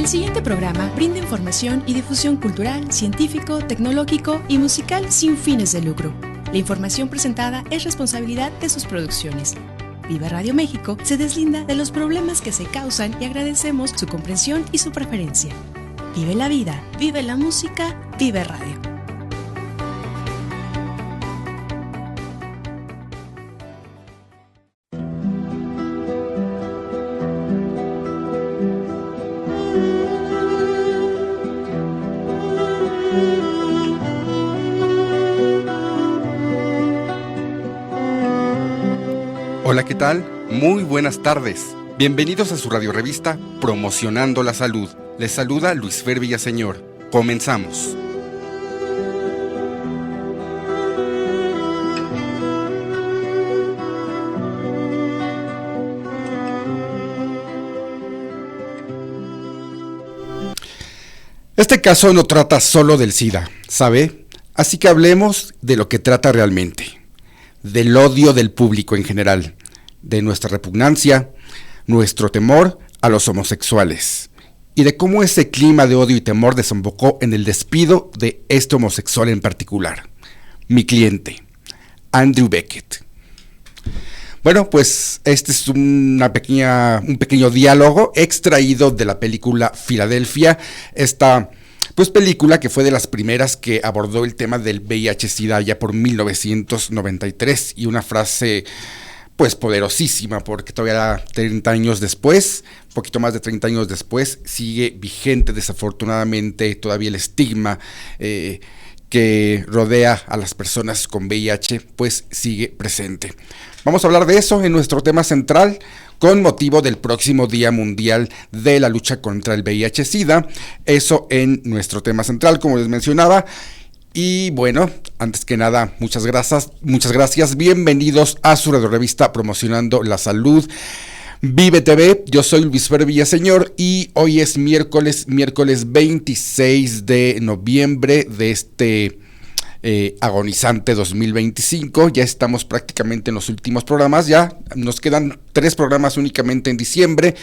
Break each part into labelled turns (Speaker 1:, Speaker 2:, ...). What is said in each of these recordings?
Speaker 1: El siguiente programa brinda información y difusión cultural, científico, tecnológico y musical sin fines de lucro. La información presentada es responsabilidad de sus producciones. Vive Radio México se deslinda de los problemas que se causan y agradecemos su comprensión y su preferencia. Vive la vida, vive la música, vive radio.
Speaker 2: Hola, ¿qué tal? Muy buenas tardes. Bienvenidos a su radiorevista Promocionando la Salud. Les saluda Luis Fer Villaseñor. Comenzamos. Este caso no trata solo del SIDA, ¿sabe? Así que hablemos de lo que trata realmente. Del odio del público en general, de nuestra repugnancia, nuestro temor a los homosexuales y de cómo ese clima de odio y temor desembocó en el despido de este homosexual en particular, mi cliente, Andrew Beckett. Bueno, pues este es un pequeño diálogo extraído de la película Filadelfia, esta película que fue de las primeras que abordó el tema del VIH-Sida ya por 1993, y una frase pues poderosísima, porque todavía 30 años después, un poquito más de 30 años después, sigue vigente desafortunadamente todavía el estigma que rodea a las personas con VIH, pues sigue presente. Vamos a hablar de eso en nuestro tema central, con motivo del próximo Día Mundial de la Lucha contra el VIH-Sida, eso en nuestro tema central, como les mencionaba. Y bueno, antes que nada, muchas gracias, bienvenidos a su radiorevista Promocionando la Salud, Vive TV. Yo soy Luis Fer Villaseñor y hoy es miércoles 26 de noviembre de este agonizante 2025. Ya estamos prácticamente en los últimos programas, ya nos quedan 3 programas únicamente en diciembre,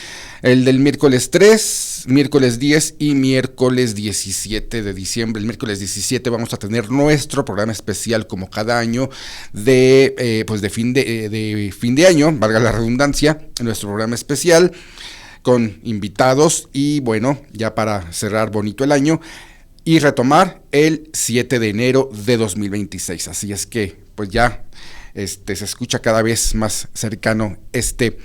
Speaker 2: el del miércoles 3, miércoles 10 y miércoles 17 de diciembre. El miércoles 17 vamos a tener nuestro programa especial, como cada año, de fin de año, valga la redundancia, nuestro programa especial con invitados y bueno, ya para cerrar bonito el año y retomar el 7 de enero de 2026. Así es que pues ya se escucha cada vez más cercano este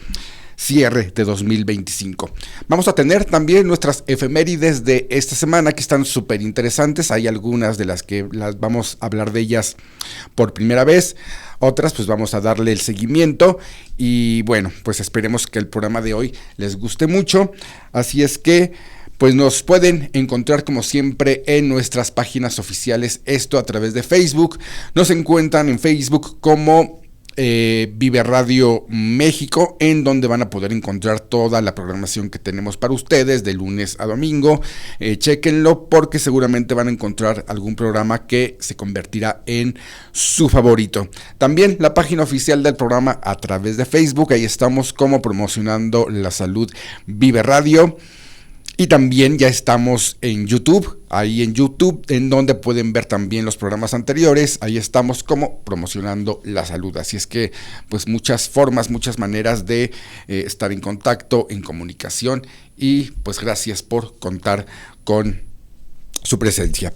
Speaker 2: cierre de 2025. Vamos a tener también nuestras efemérides de esta semana, que están súper interesantes. Hay algunas de las que vamos a hablar de ellas por primera vez, otras pues vamos a darle el seguimiento y bueno, pues esperemos que el programa de hoy les guste mucho. Así es que pues nos pueden encontrar como siempre en nuestras páginas oficiales, esto a través de Facebook. Nos encuentran en Facebook como Vive Radio México, en donde van a poder encontrar toda la programación que tenemos para ustedes de lunes a domingo. Chéquenlo, porque seguramente van a encontrar algún programa que se convertirá en su favorito. También la página oficial del programa a través de Facebook, ahí estamos como Promocionando la Salud Vive Radio. Y también ya estamos en YouTube, en donde pueden ver también los programas anteriores. Ahí estamos como Promocionando la Salud. Así es que pues muchas formas, muchas maneras de estar en contacto, en comunicación, y pues gracias por contar con su presencia.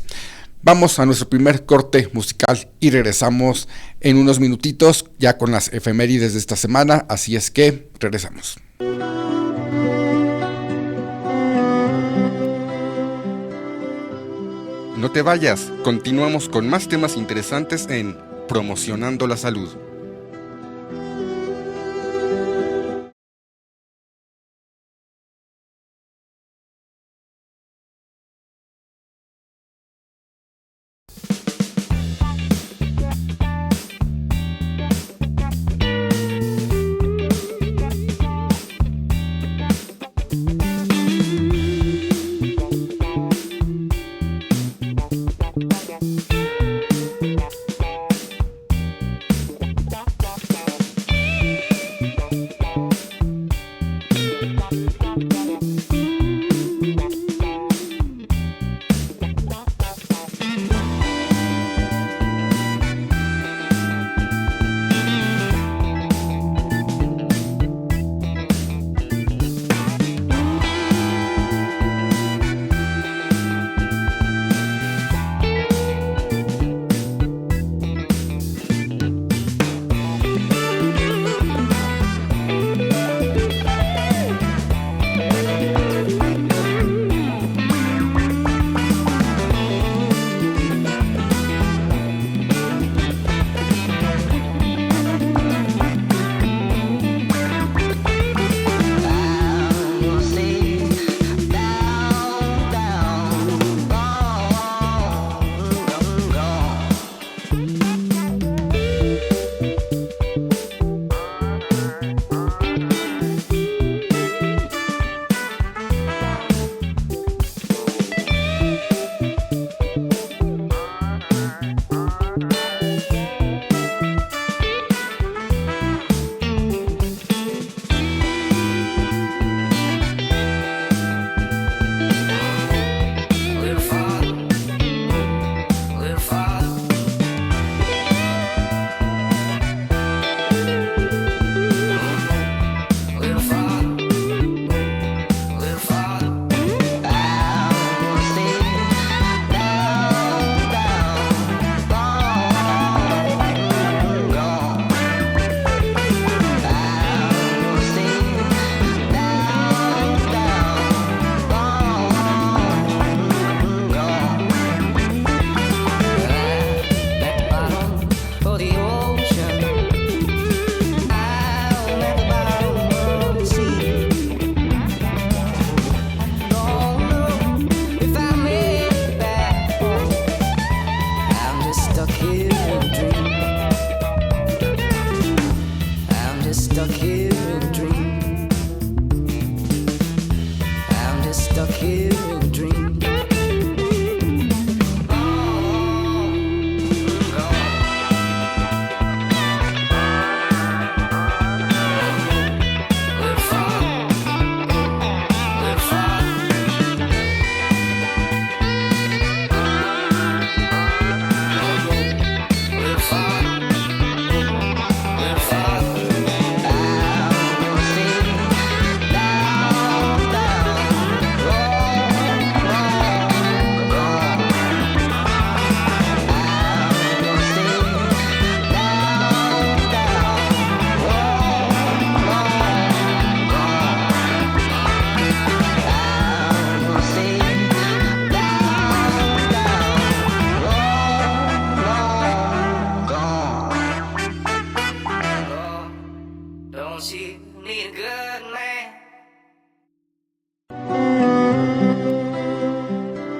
Speaker 2: Vamos a nuestro primer corte musical y regresamos en unos minutitos ya con las efemérides de esta semana. Así es que regresamos. No te vayas, continuamos con más temas interesantes en Promocionando la Salud.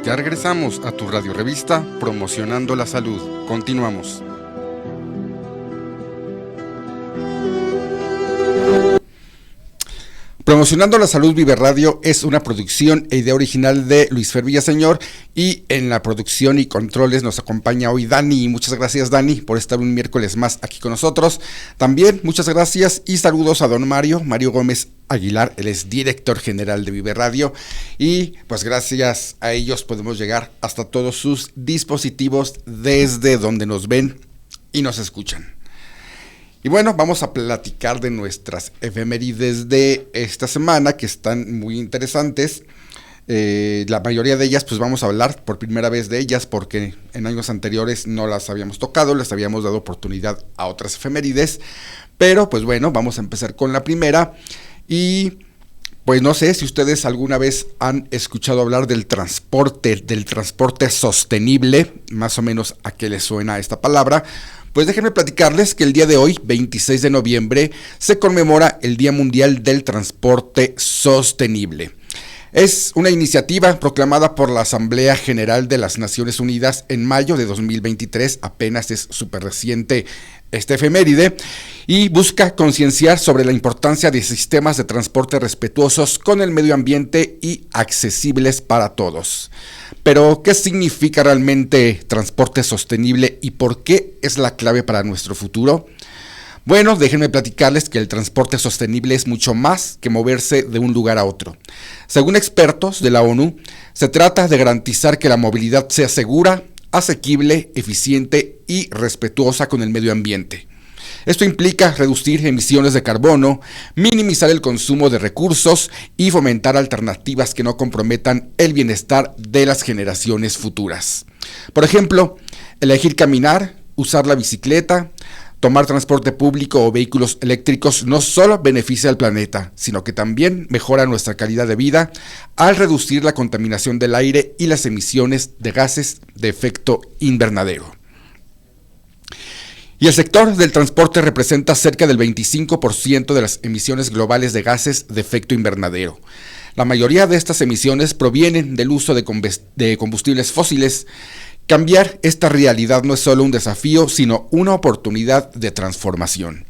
Speaker 2: Ya regresamos a tu radio revista Promocionando la Salud. Continuamos. Promocionando la Salud Vive Radio es una producción e idea original de Luis Fer Villaseñor, y en la producción y controles nos acompaña hoy Dani. Muchas gracias, Dani, por estar un miércoles más aquí con nosotros. También muchas gracias y saludos a don Mario Gómez Aguilar, él es director general de Vive Radio, y pues gracias a ellos podemos llegar hasta todos sus dispositivos desde donde nos ven y nos escuchan. Y bueno, vamos a platicar de nuestras efemérides de esta semana, que están muy interesantes. La mayoría de ellas, pues vamos a hablar por primera vez de ellas, porque en años anteriores no las habíamos tocado, les habíamos dado oportunidad a otras efemérides. Pero pues bueno, vamos a empezar con la primera. Y pues no sé si ustedes alguna vez han escuchado hablar del transporte sostenible, más o menos a qué les suena esta palabra. Pues déjenme platicarles que el día de hoy, 26 de noviembre, se conmemora el Día Mundial del Transporte Sostenible. Es una iniciativa proclamada por la Asamblea General de las Naciones Unidas en mayo de 2023, apenas es súper reciente esta efeméride, y busca concienciar sobre la importancia de sistemas de transporte respetuosos con el medio ambiente y accesibles para todos. Pero, ¿qué significa realmente transporte sostenible y por qué es la clave para nuestro futuro? Bueno, déjenme platicarles que el transporte sostenible es mucho más que moverse de un lugar a otro. Según expertos de la ONU, se trata de garantizar que la movilidad sea segura, asequible, eficiente y respetuosa con el medio ambiente. Esto implica reducir emisiones de carbono, minimizar el consumo de recursos y fomentar alternativas que no comprometan el bienestar de las generaciones futuras. Por ejemplo, elegir caminar, usar la bicicleta, tomar transporte público o vehículos eléctricos no solo beneficia al planeta, sino que también mejora nuestra calidad de vida al reducir la contaminación del aire y las emisiones de gases de efecto invernadero. Y el sector del transporte representa cerca del 25% de las emisiones globales de gases de efecto invernadero. La mayoría de estas emisiones provienen del uso de combustibles fósiles. Cambiar esta realidad no es solo un desafío, sino una oportunidad de transformación.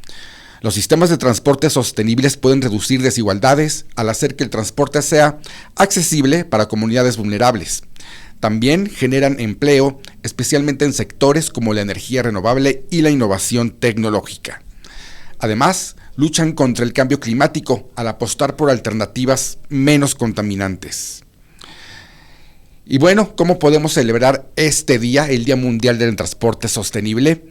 Speaker 2: Los sistemas de transporte sostenibles pueden reducir desigualdades al hacer que el transporte sea accesible para comunidades vulnerables. También generan empleo, especialmente en sectores como la energía renovable y la innovación tecnológica. Además, luchan contra el cambio climático al apostar por alternativas menos contaminantes. Y bueno, ¿cómo podemos celebrar este día, el Día Mundial del Transporte Sostenible?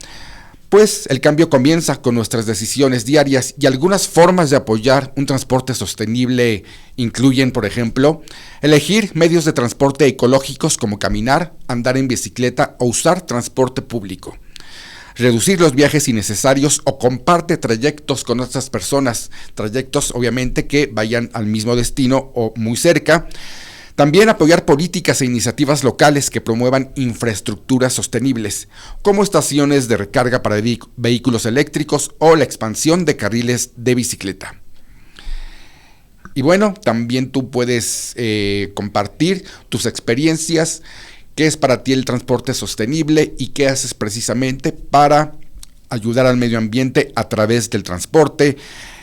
Speaker 2: Pues el cambio comienza con nuestras decisiones diarias, y algunas formas de apoyar un transporte sostenible incluyen, por ejemplo, elegir medios de transporte ecológicos como caminar, andar en bicicleta o usar transporte público. Reducir los viajes innecesarios o comparte trayectos con otras personas, trayectos obviamente que vayan al mismo destino o muy cerca. También apoyar políticas e iniciativas locales que promuevan infraestructuras sostenibles, como estaciones de recarga para vehículos eléctricos o la expansión de carriles de bicicleta. Y bueno, también tú puedes compartir tus experiencias, qué es para ti el transporte sostenible y qué haces precisamente para ayudar al medio ambiente a través del transporte.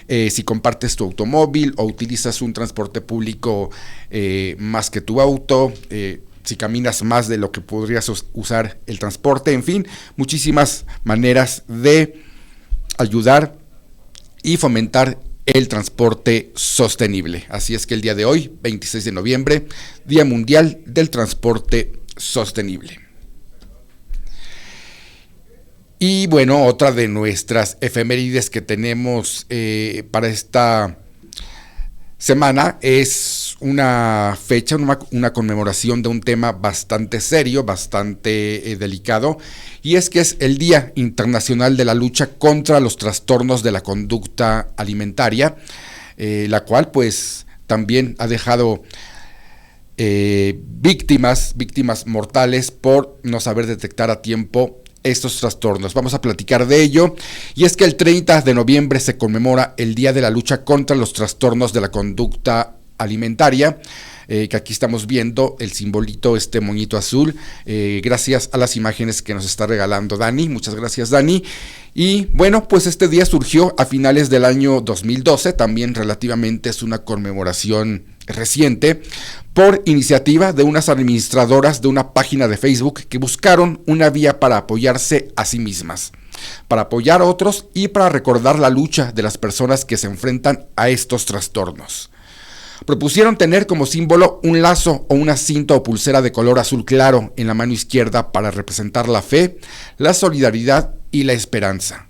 Speaker 2: Si compartes tu automóvil o utilizas un transporte público más que tu auto, si caminas más de lo que podrías usar el transporte, en fin, muchísimas maneras de ayudar y fomentar el transporte sostenible. Así es que el día de hoy, 26 de noviembre, Día Mundial del Transporte Sostenible. Y bueno, otra de nuestras efemérides que tenemos para esta semana es una fecha, una conmemoración de un tema bastante serio, bastante delicado, y es que es el Día Internacional de la Lucha contra los Trastornos de la Conducta Alimentaria, la cual pues también ha dejado víctimas mortales por no saber detectar a tiempo estos trastornos. Vamos a platicar de ello, y es que el 30 de noviembre se conmemora el Día de la Lucha contra los Trastornos de la Conducta Alimentaria. que aquí estamos viendo el simbolito, este moñito azul, gracias a las imágenes que nos está regalando Dani. Muchas gracias, Dani. Y bueno, pues este día surgió a finales del año 2012, también relativamente es una conmemoración reciente, por iniciativa de unas administradoras de una página de Facebook que buscaron una vía para apoyarse a sí mismas, para apoyar a otros y para recordar la lucha de las personas que se enfrentan a estos trastornos. Propusieron tener como símbolo un lazo o una cinta o pulsera de color azul claro en la mano izquierda para representar la fe, la solidaridad y la esperanza.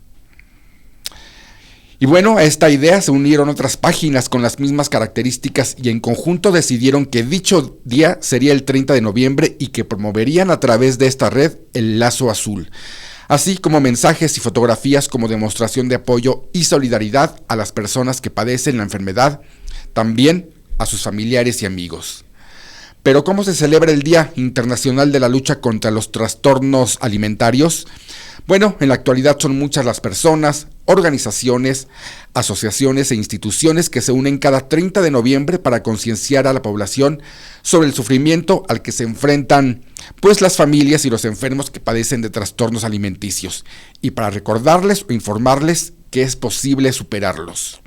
Speaker 2: Y bueno, a esta idea se unieron otras páginas con las mismas características y en conjunto decidieron que dicho día sería el 30 de noviembre y que promoverían a través de esta red el lazo azul, así como mensajes y fotografías como demostración de apoyo y solidaridad a las personas que padecen la enfermedad, también a sus familiares y amigos. Pero ¿cómo se celebra el Día Internacional de la Lucha contra los Trastornos Alimentarios? Bueno, en la actualidad son muchas las personas, organizaciones, asociaciones e instituciones que se unen cada 30 de noviembre para concienciar a la población sobre el sufrimiento al que se enfrentan pues las familias y los enfermos que padecen de trastornos alimenticios y para recordarles o informarles que es posible superarlos.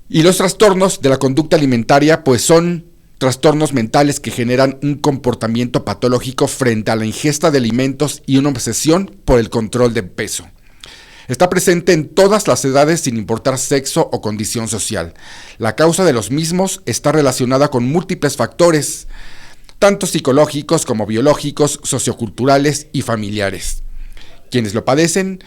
Speaker 2: Y los trastornos de la conducta alimentaria pues son trastornos mentales que generan un comportamiento patológico frente a la ingesta de alimentos y una obsesión por el control de peso. Está presente en todas las edades sin importar sexo o condición social. La causa de los mismos está relacionada con múltiples factores, tanto psicológicos como biológicos, socioculturales y familiares. Quienes lo padecen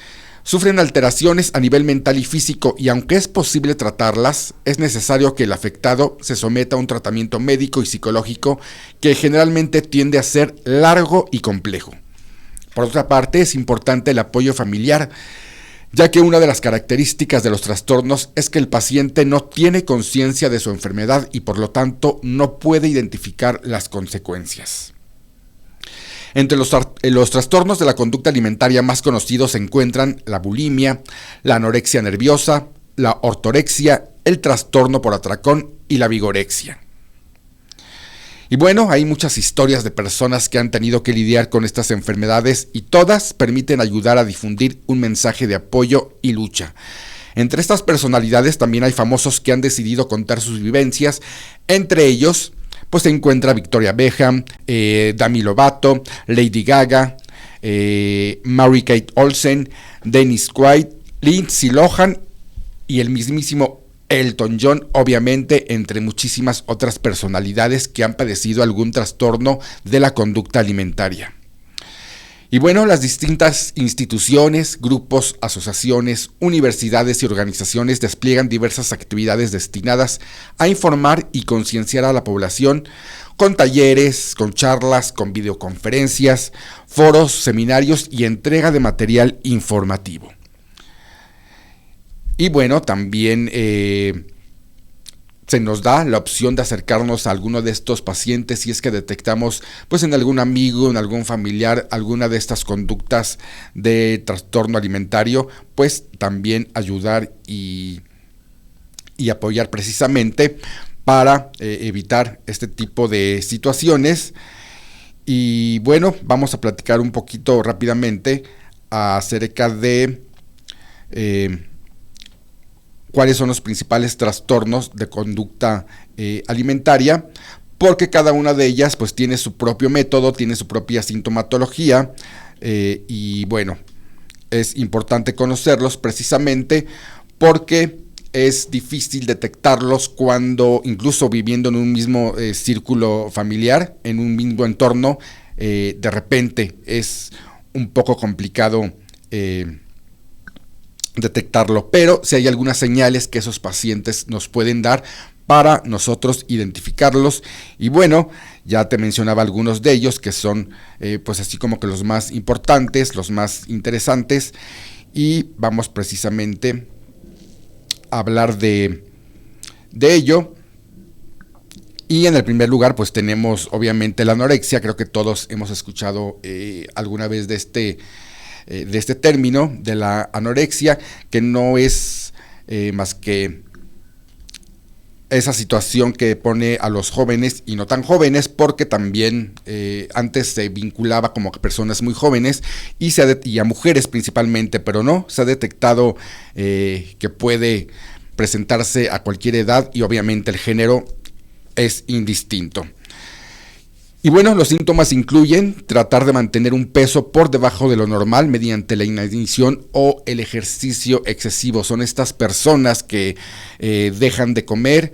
Speaker 2: sufren alteraciones a nivel mental y físico y aunque es posible tratarlas, es necesario que el afectado se someta a un tratamiento médico y psicológico que generalmente tiende a ser largo y complejo. Por otra parte, es importante el apoyo familiar, ya que una de las características de los trastornos es que el paciente no tiene conciencia de su enfermedad y por lo tanto no puede identificar las consecuencias. Entre los trastornos de la conducta alimentaria más conocidos se encuentran la bulimia, la anorexia nerviosa, la ortorexia, el trastorno por atracón y la vigorexia. Y bueno, hay muchas historias de personas que han tenido que lidiar con estas enfermedades y todas permiten ayudar a difundir un mensaje de apoyo y lucha. Entre estas personalidades también hay famosos que han decidido contar sus vivencias, entre ellos pues se encuentra Victoria Beckham, Demi Lovato, Lady Gaga, Mary-Kate Olsen, Dennis Quaid, Lindsay Lohan y el mismísimo Elton John, obviamente, entre muchísimas otras personalidades que han padecido algún trastorno de la conducta alimentaria. Y bueno, las distintas instituciones, grupos, asociaciones, universidades y organizaciones despliegan diversas actividades destinadas a informar y concienciar a la población con talleres, con charlas, con videoconferencias, foros, seminarios y entrega de material informativo. Y bueno, también se nos da la opción de acercarnos a alguno de estos pacientes si es que detectamos pues en algún amigo, en algún familiar, alguna de estas conductas de trastorno alimentario, pues también ayudar y apoyar precisamente para evitar este tipo de situaciones. Y bueno, vamos a platicar un poquito rápidamente acerca de cuáles son los principales trastornos de conducta alimentaria, porque cada una de ellas pues tiene su propio método, tiene su propia sintomatología y bueno, es importante conocerlos precisamente porque es difícil detectarlos cuando incluso viviendo en un mismo círculo familiar, en un mismo entorno, de repente es un poco complicado detectarlo, pero si hay algunas señales que esos pacientes nos pueden dar para nosotros identificarlos. Y bueno, ya te mencionaba algunos de ellos que son pues así como que los más importantes, los más interesantes, y vamos precisamente a hablar de ello. Y en el primer lugar pues tenemos obviamente la anorexia. Creo que todos hemos escuchado alguna vez de este término, de la anorexia, que no es más que esa situación que pone a los jóvenes y no tan jóvenes, porque también antes se vinculaba como a personas muy jóvenes y a mujeres principalmente, pero no, se ha detectado que puede presentarse a cualquier edad y obviamente el género es indistinto. Y bueno, los síntomas incluyen tratar de mantener un peso por debajo de lo normal mediante la inanición o el ejercicio excesivo. Son estas personas que dejan de comer,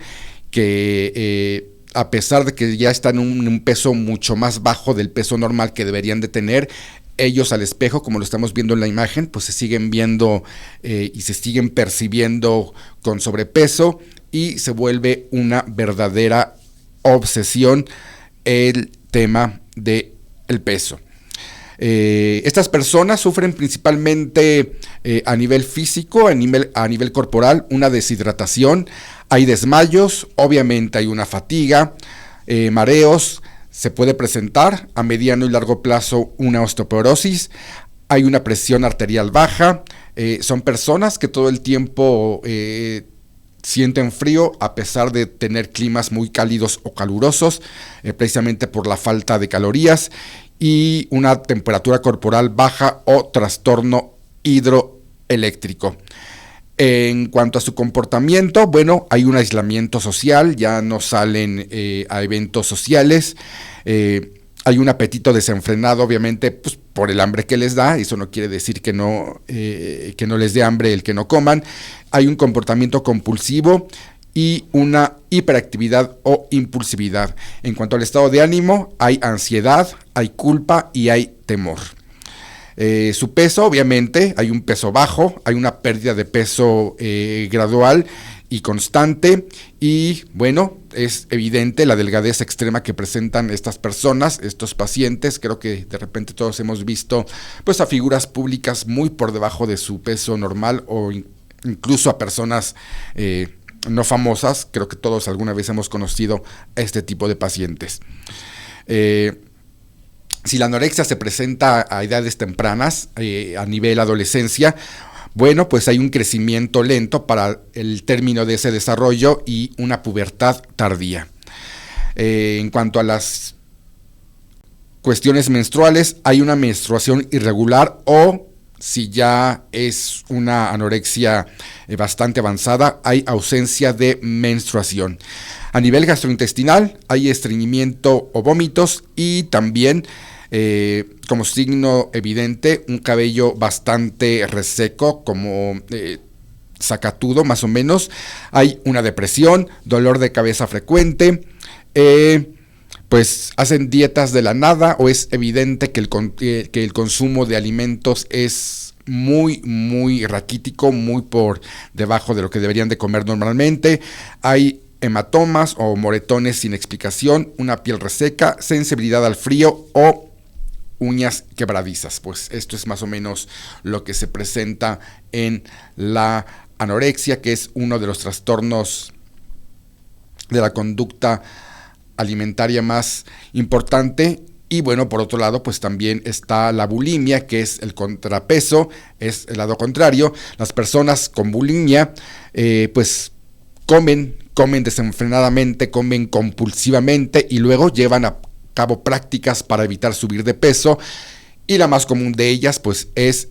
Speaker 2: que a pesar de que ya están en un peso mucho más bajo del peso normal que deberían de tener, ellos al espejo, como lo estamos viendo en la imagen, pues se siguen viendo y se siguen percibiendo con sobrepeso y se vuelve una verdadera obsesión el tema del peso. Estas personas sufren principalmente a nivel físico, a nivel corporal, una deshidratación, hay desmayos, obviamente hay una fatiga, mareos, se puede presentar a mediano y largo plazo una osteoporosis, hay una presión arterial baja, son personas que todo el tiempo sienten frío a pesar de tener climas muy cálidos o calurosos, precisamente por la falta de calorías, y una temperatura corporal baja o trastorno hidroeléctrico. En cuanto a su comportamiento, bueno, hay un aislamiento social, ya no salen a eventos sociales, hay un apetito desenfrenado, obviamente, pues, por el hambre que les da. Eso no quiere decir que no les dé hambre el que no coman. Hay un comportamiento compulsivo y una hiperactividad o impulsividad. En cuanto al estado de ánimo, hay ansiedad, hay culpa y hay temor. Su peso, obviamente, hay un peso bajo, hay una pérdida de peso gradual y constante, y bueno, es evidente la delgadez extrema que presentan estas personas, estos pacientes. Creo que de repente todos hemos visto pues a figuras públicas muy por debajo de su peso normal, o incluso a personas no famosas. Creo que todos alguna vez hemos conocido a este tipo de pacientes. Si la anorexia se presenta a edades tempranas, a nivel adolescencia, bueno, pues hay un crecimiento lento para el término de ese desarrollo y una pubertad tardía. En cuanto a las cuestiones menstruales, hay una menstruación irregular, o si ya es una anorexia bastante avanzada, hay ausencia de menstruación. A nivel gastrointestinal, hay estreñimiento o vómitos, y también como signo evidente, un cabello bastante reseco, como sacatudo más o menos. Hay una depresión, dolor de cabeza frecuente, pues hacen dietas de la nada, o es evidente que el consumo de alimentos es muy raquítico, muy por debajo de lo que deberían de comer normalmente. Hay hematomas o moretones sin explicación, una piel reseca, sensibilidad al frío o uñas quebradizas. Pues esto es más o menos lo que se presenta en la anorexia, que es uno de los trastornos de la conducta alimentaria más importante. Y bueno, por otro lado, pues también está la bulimia, que es el contrapeso, es el lado contrario. Las personas con bulimia, pues comen desenfrenadamente, comen compulsivamente, y luego llevan a cabo prácticas para evitar subir de peso, y la más común de ellas pues es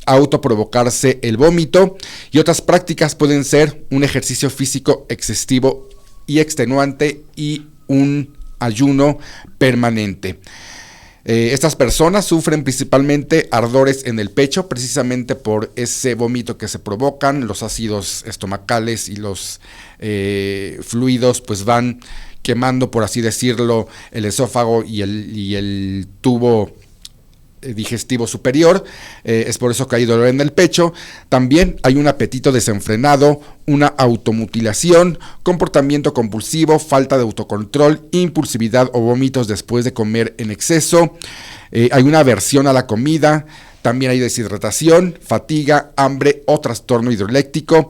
Speaker 2: autoprovocarse el vómito, y otras prácticas pueden ser un ejercicio físico excesivo y extenuante y un ayuno permanente. Estas personas sufren principalmente ardores en el pecho, precisamente por ese vómito que se provocan. Los ácidos estomacales y los fluidos pues van quemando, por así decirlo, el esófago y el tubo digestivo superior. Es por eso que hay dolor en el pecho. También hay un apetito desenfrenado, una automutilación, comportamiento compulsivo, falta de autocontrol, impulsividad o vómitos después de comer en exceso. Hay una aversión a la comida. También hay deshidratación, fatiga, hambre o trastorno hidroeléctrico.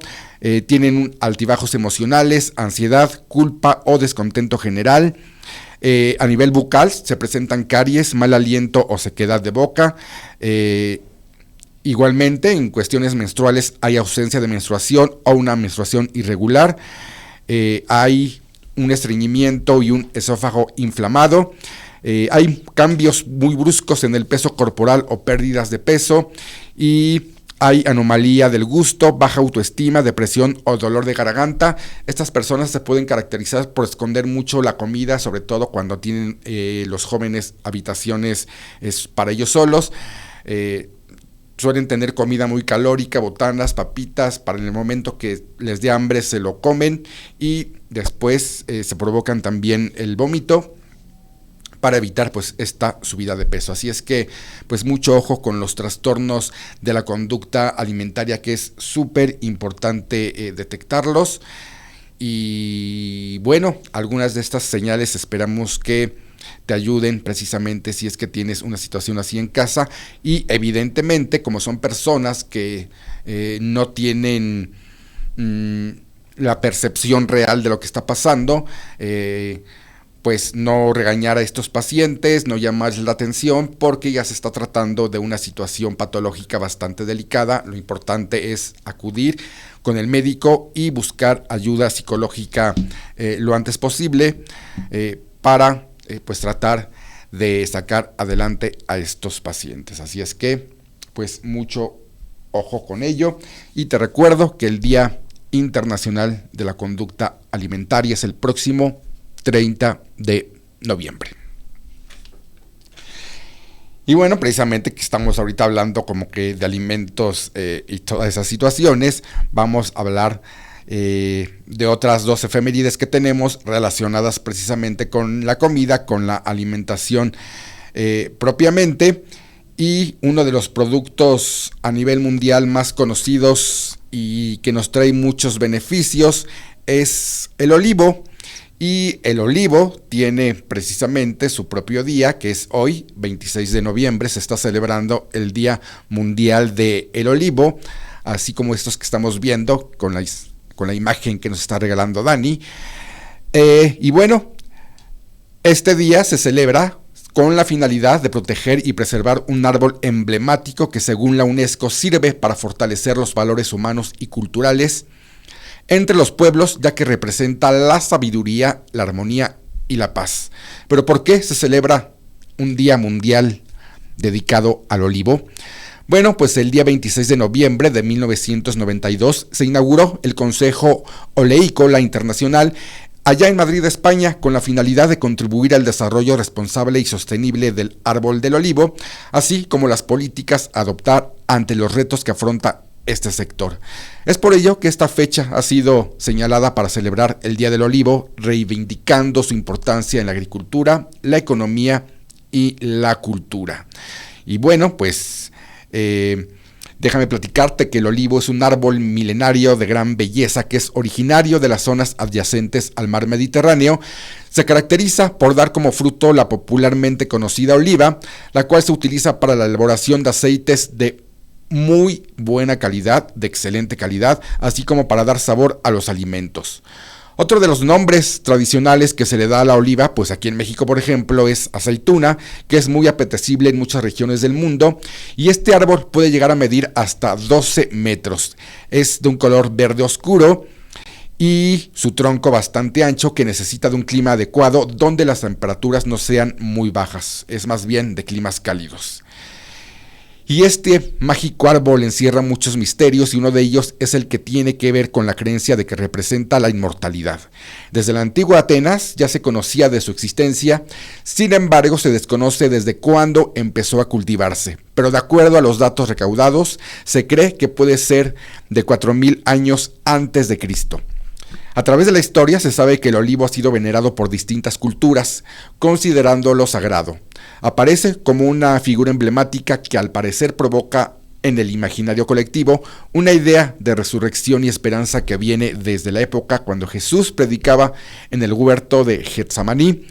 Speaker 2: Tienen altibajos emocionales, ansiedad, culpa o descontento general. A nivel bucal se presentan caries, mal aliento o sequedad de boca. Igualmente, en cuestiones menstruales hay ausencia de menstruación o una menstruación irregular. hay un estreñimiento y un esófago inflamado. Hay cambios muy bruscos en el peso corporal o pérdidas de peso, y hay anomalía del gusto, baja autoestima, depresión o dolor de garganta. Estas personas se pueden caracterizar por esconder mucho la comida, sobre todo cuando tienen los jóvenes habitaciones para ellos solos. Suelen tener comida muy calórica, botanas, papitas, para en el momento que les dé hambre se lo comen, y después se provocan también el vómito para evitar pues esta subida de peso. Así es que pues mucho ojo con los trastornos de la conducta alimentaria, que es súper importante detectarlos. Y bueno, algunas de estas señales esperamos que te ayuden precisamente si es que tienes una situación así en casa, y evidentemente como son personas que no tienen la percepción real de lo que está pasando, pues no regañar a estos pacientes, no llamarles la atención, porque ya se está tratando de una situación patológica bastante delicada. Lo importante es acudir con el médico y buscar ayuda psicológica lo antes posible para pues tratar de sacar adelante a estos pacientes. Así es que pues mucho ojo con ello, y te recuerdo que el Día Internacional de la Conducta Alimentaria es el próximo 30 de noviembre. Y bueno, precisamente que estamos ahorita hablando como que de alimentos y todas esas situaciones, vamos a hablar de otras dos efemérides que tenemos relacionadas precisamente con la comida, con la alimentación propiamente. Y uno de los productos a nivel mundial más conocidos y que nos trae muchos beneficios es el olivo. Y el olivo tiene precisamente su propio día, que es hoy, 26 de noviembre, se está celebrando el Día Mundial del Olivo, así como estos que estamos viendo con la imagen que nos está regalando Dani. Y bueno, este día se celebra con la finalidad de proteger y preservar un árbol emblemático que, según la UNESCO, sirve para fortalecer los valores humanos y culturales entre los pueblos, ya que representa la sabiduría, la armonía y la paz. ¿Pero por qué se celebra un día mundial dedicado al olivo? Bueno, pues el día 26 de noviembre de 1992 se inauguró el Consejo Oleícola Internacional allá en Madrid, España, con la finalidad de contribuir al desarrollo responsable y sostenible del árbol del olivo, así como las políticas a adoptar ante los retos que afronta este sector. Es por ello que esta fecha ha sido señalada para celebrar el Día del Olivo, reivindicando su importancia en la agricultura, la economía y la cultura. Y bueno, pues déjame platicarte que el olivo es un árbol milenario de gran belleza que es originario de las zonas adyacentes al mar Mediterráneo. Se caracteriza por dar como fruto la popularmente conocida oliva, la cual se utiliza para la elaboración de aceites de muy buena calidad, de excelente calidad, así como para dar sabor a los alimentos. Otro de los nombres tradicionales que se le da a la oliva, pues aquí en México, por ejemplo, es aceituna, que es muy apetecible en muchas regiones del mundo, y este árbol puede llegar a medir hasta 12 metros. Es de un color verde oscuro y su tronco bastante ancho, que necesita de un clima adecuado donde las temperaturas no sean muy bajas, es más bien de climas cálidos. Y este mágico árbol encierra muchos misterios, y uno de ellos es el que tiene que ver con la creencia de que representa la inmortalidad. Desde la antigua Atenas ya se conocía de su existencia, sin embargo se desconoce desde cuándo empezó a cultivarse, pero de acuerdo a los datos recaudados, se cree que puede ser de 4000 años antes de Cristo. A través de la historia se sabe que el olivo ha sido venerado por distintas culturas, considerándolo sagrado. Aparece como una figura emblemática que al parecer provoca en el imaginario colectivo una idea de resurrección y esperanza que viene desde la época cuando Jesús predicaba en el huerto de Getsemaní.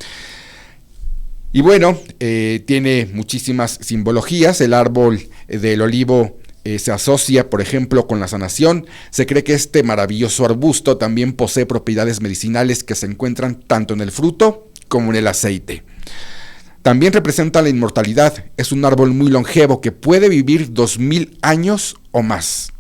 Speaker 2: Y bueno, tiene muchísimas simbologías. El árbol del olivo se asocia, por ejemplo, con la sanación. Se cree que este maravilloso arbusto también posee propiedades medicinales que se encuentran tanto en el fruto como en el aceite. También representa la inmortalidad. Es un árbol muy longevo que puede vivir 2000 años o más.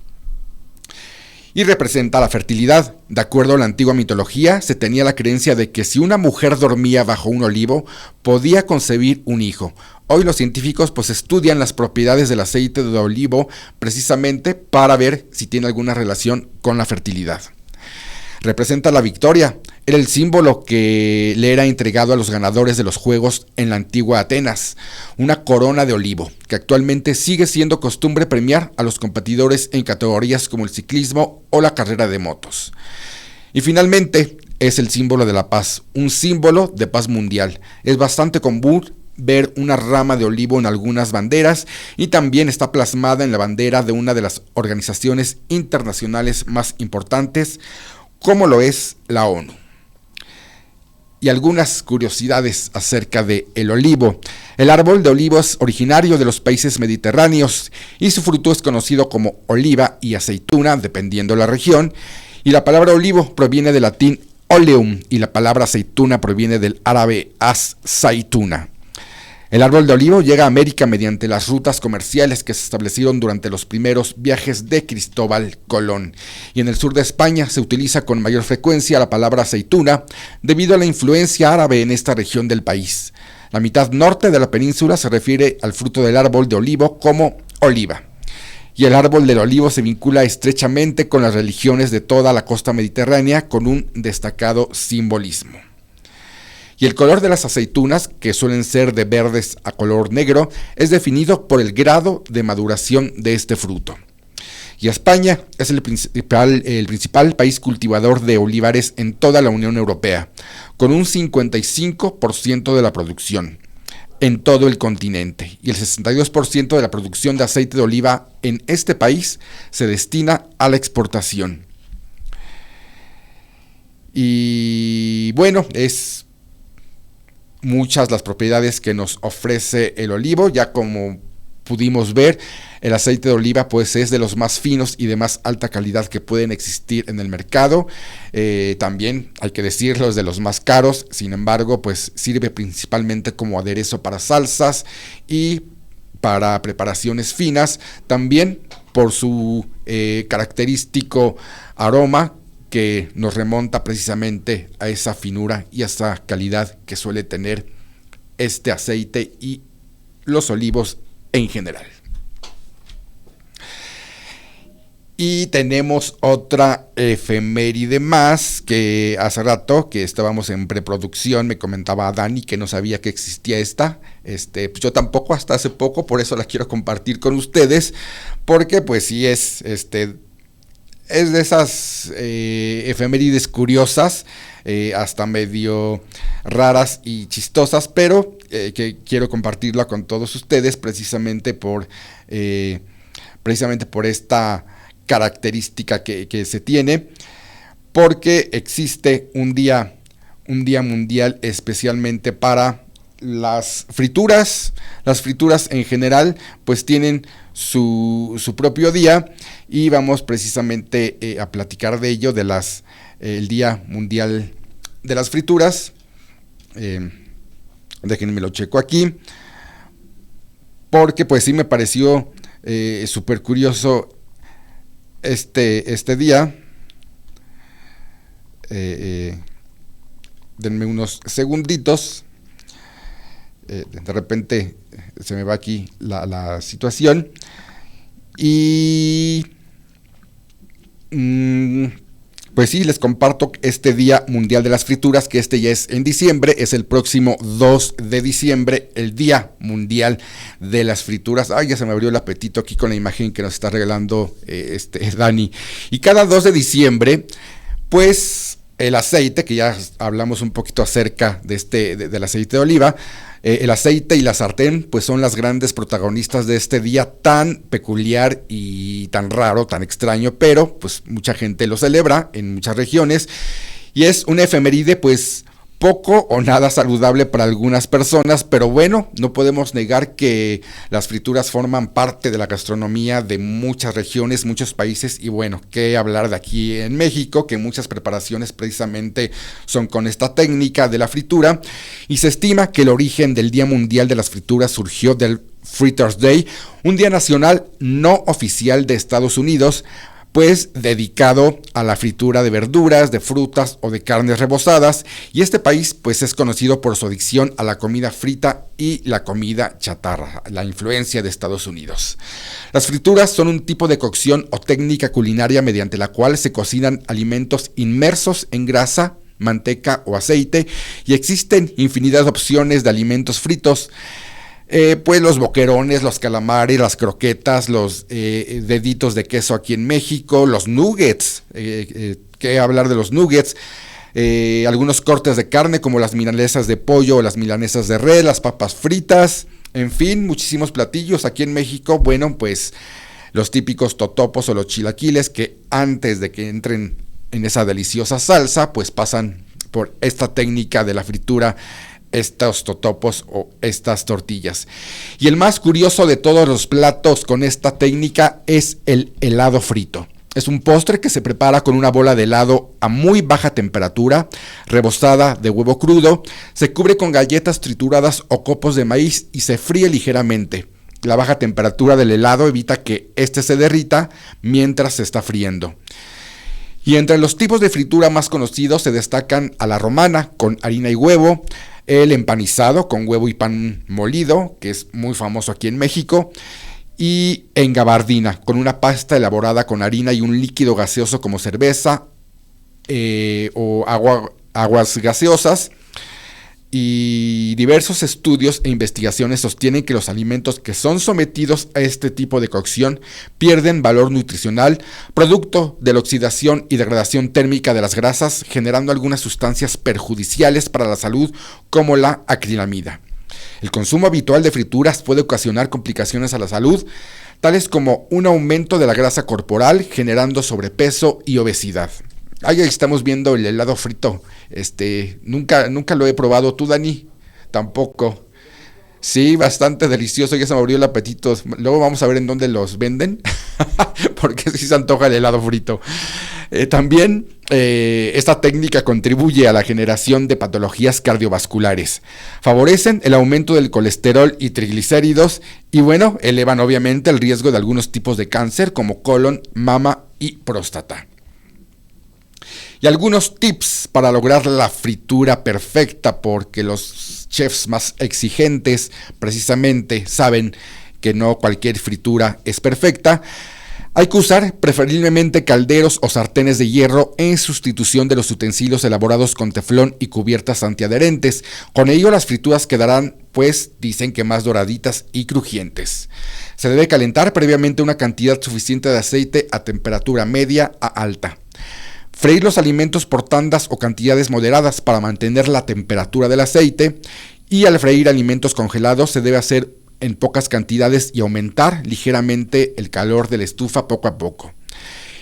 Speaker 2: y representa la fertilidad. De acuerdo a la antigua mitología, se tenía la creencia de que si una mujer dormía bajo un olivo, podía concebir un hijo. Hoy los científicos pues estudian las propiedades del aceite de olivo precisamente para ver si tiene alguna relación con la fertilidad. Representa la victoria. Era el símbolo que le era entregado a los ganadores de los juegos en la antigua Atenas, una corona de olivo, que actualmente sigue siendo costumbre premiar a los competidores en categorías como el ciclismo o la carrera de motos. Y finalmente, es el símbolo de la paz, un símbolo de paz mundial. Es bastante común ver una rama de olivo en algunas banderas y también está plasmada en la bandera de una de las organizaciones internacionales más importantes, como lo es la ONU. Y algunas curiosidades acerca del olivo. El árbol de olivo es originario de los países mediterráneos y su fruto es conocido como oliva y aceituna, dependiendo de la región. Y la palabra olivo proviene del latín oleum y la palabra aceituna proviene del árabe as-saituna. El árbol de olivo llega a América mediante las rutas comerciales que se establecieron durante los primeros viajes de Cristóbal Colón. Y en el sur de España se utiliza con mayor frecuencia la palabra aceituna debido a la influencia árabe en esta región del país. La mitad norte de la península se refiere al fruto del árbol de olivo como oliva. Y el árbol del olivo se vincula estrechamente con las religiones de toda la costa mediterránea con un destacado simbolismo. Y el color de las aceitunas, que suelen ser de verdes a color negro, es definido por el grado de maduración de este fruto. Y España es el principal país cultivador de olivares en toda la Unión Europea, con un 55% de la producción en todo el continente. Y el 62% de la producción de aceite de oliva en este país se destina a la exportación. Y bueno, es muchas las propiedades que nos ofrece el olivo. Ya como pudimos ver, el aceite de oliva pues es de los más finos y de más alta calidad que pueden existir en el mercado. También hay que decirlo, es de los más caros. Sin embargo, pues sirve principalmente como aderezo para salsas y para preparaciones finas. También por su característico aroma, que nos remonta precisamente a esa finura y a esa calidad que suele tener este aceite y los olivos en general. Y tenemos otra efeméride más, que hace rato que estábamos en preproducción me comentaba Dani que no sabía que existía esta. Pues yo tampoco hasta hace poco, por eso la quiero compartir con ustedes, porque pues sí es de esas efemérides curiosas, hasta medio raras y chistosas, pero que quiero compartirla con todos ustedes precisamente por esta característica que se tiene, porque existe un día mundial especialmente para las frituras. Las frituras en general pues tienen su propio día y vamos precisamente a platicar de ello, el Día Mundial de las Frituras. Déjenme lo checo aquí, porque pues sí me pareció súper curioso este día. Denme unos segunditos. De repente se me va aquí la situación y pues sí, les comparto este Día Mundial de las Frituras, que ya es en diciembre, es el próximo 2 de diciembre, el Día Mundial de las Frituras. Ay, ya se me abrió el apetito aquí con la imagen que nos está regalando Dani. Y cada 2 de diciembre, pues el aceite, que ya hablamos un poquito acerca del aceite de oliva, el aceite y la sartén pues son las grandes protagonistas de este día tan peculiar y tan raro, tan extraño, pero pues mucha gente lo celebra en muchas regiones y es una efeméride pues poco o nada saludable para algunas personas, pero bueno, no podemos negar que las frituras forman parte de la gastronomía de muchas regiones, muchos países, y bueno, qué hablar de aquí en México, que muchas preparaciones precisamente son con esta técnica de la fritura, y se estima que el origen del Día Mundial de las Frituras surgió del Fritters Day, un día nacional no oficial de Estados Unidos, pues dedicado a la fritura de verduras, de frutas o de carnes rebozadas, y este país pues es conocido por su adicción a la comida frita y la comida chatarra, la influencia de Estados Unidos. Las frituras son un tipo de cocción o técnica culinaria mediante la cual se cocinan alimentos inmersos en grasa, manteca o aceite, y existen infinidad de opciones de alimentos fritos. Pues los boquerones, los calamares, las croquetas, los deditos de queso aquí en México, los nuggets, ¿qué hablar de los nuggets? Algunos cortes de carne como las milanesas de pollo o las milanesas de res, las papas fritas, en fin, muchísimos platillos aquí en México. Bueno, pues los típicos totopos o los chilaquiles que antes de que entren en esa deliciosa salsa, pues pasan por esta técnica de la fritura, estos totopos o estas tortillas. Y el más curioso de todos los platos con esta técnica es el helado frito. Es un postre que se prepara con una bola de helado a muy baja temperatura, rebozada de huevo crudo, se cubre con galletas trituradas o copos de maíz y se fríe ligeramente. La baja temperatura del helado evita que éste se derrita mientras se está friendo. Y entre los tipos de fritura más conocidos se destacan a la romana, con harina y huevo, el empanizado con huevo y pan molido, que es muy famoso aquí en México, y en gabardina, con una pasta elaborada con harina y un líquido gaseoso como cerveza o aguas gaseosas. Y diversos estudios e investigaciones sostienen que los alimentos que son sometidos a este tipo de cocción pierden valor nutricional, producto de la oxidación y degradación térmica de las grasas, generando algunas sustancias perjudiciales para la salud, como la acrilamida. El consumo habitual de frituras puede ocasionar complicaciones a la salud, tales como un aumento de la grasa corporal, generando sobrepeso y obesidad. Ahí estamos viendo el helado frito. Nunca lo he probado. ¿Tú, Dani? Tampoco. Sí, bastante delicioso. Ya se me abrió el apetito. Luego vamos a ver en dónde los venden. Porque sí se antoja el helado frito. También esta técnica contribuye a la generación de patologías cardiovasculares. Favorecen el aumento del colesterol y triglicéridos. Y bueno, elevan obviamente el riesgo de algunos tipos de cáncer como colon, mama y próstata. Y algunos tips para lograr la fritura perfecta, porque los chefs más exigentes precisamente saben que no cualquier fritura es perfecta. Hay que usar preferiblemente calderos o sartenes de hierro en sustitución de los utensilios elaborados con teflón y cubiertas antiadherentes. Con ello las frituras quedarán, pues, dicen que más doraditas y crujientes. Se debe calentar previamente una cantidad suficiente de aceite a temperatura media a alta. Freír los alimentos por tandas o cantidades moderadas para mantener la temperatura del aceite, y al freír alimentos congelados se debe hacer en pocas cantidades y aumentar ligeramente el calor de la estufa poco a poco.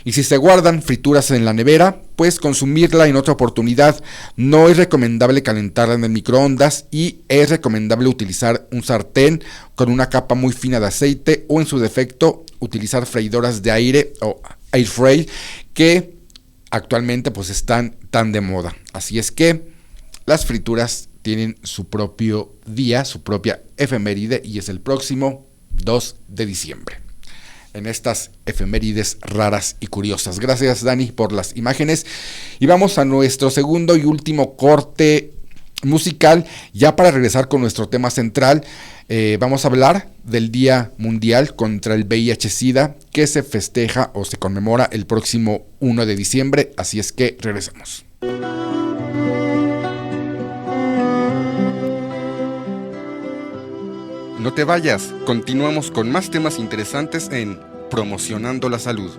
Speaker 2: Y si se guardan frituras en la nevera, pues consumirla en otra oportunidad. No es recomendable calentarla en el microondas y es recomendable utilizar un sartén con una capa muy fina de aceite, o en su defecto utilizar freidoras de aire o air fry, que actualmente pues están tan de moda. Así es que las frituras tienen su propio día, su propia efeméride, y es el próximo 2 de diciembre. En estas efemérides raras y curiosas. Gracias, Dani, por las imágenes. Y vamos a nuestro segundo y último corte musical, ya para regresar con nuestro tema central. Vamos a hablar del Día Mundial contra el VIH-Sida, que se festeja o se conmemora el próximo 1 de diciembre. Así es que regresamos. No te vayas, continuamos con más temas interesantes en Promocionando la Salud.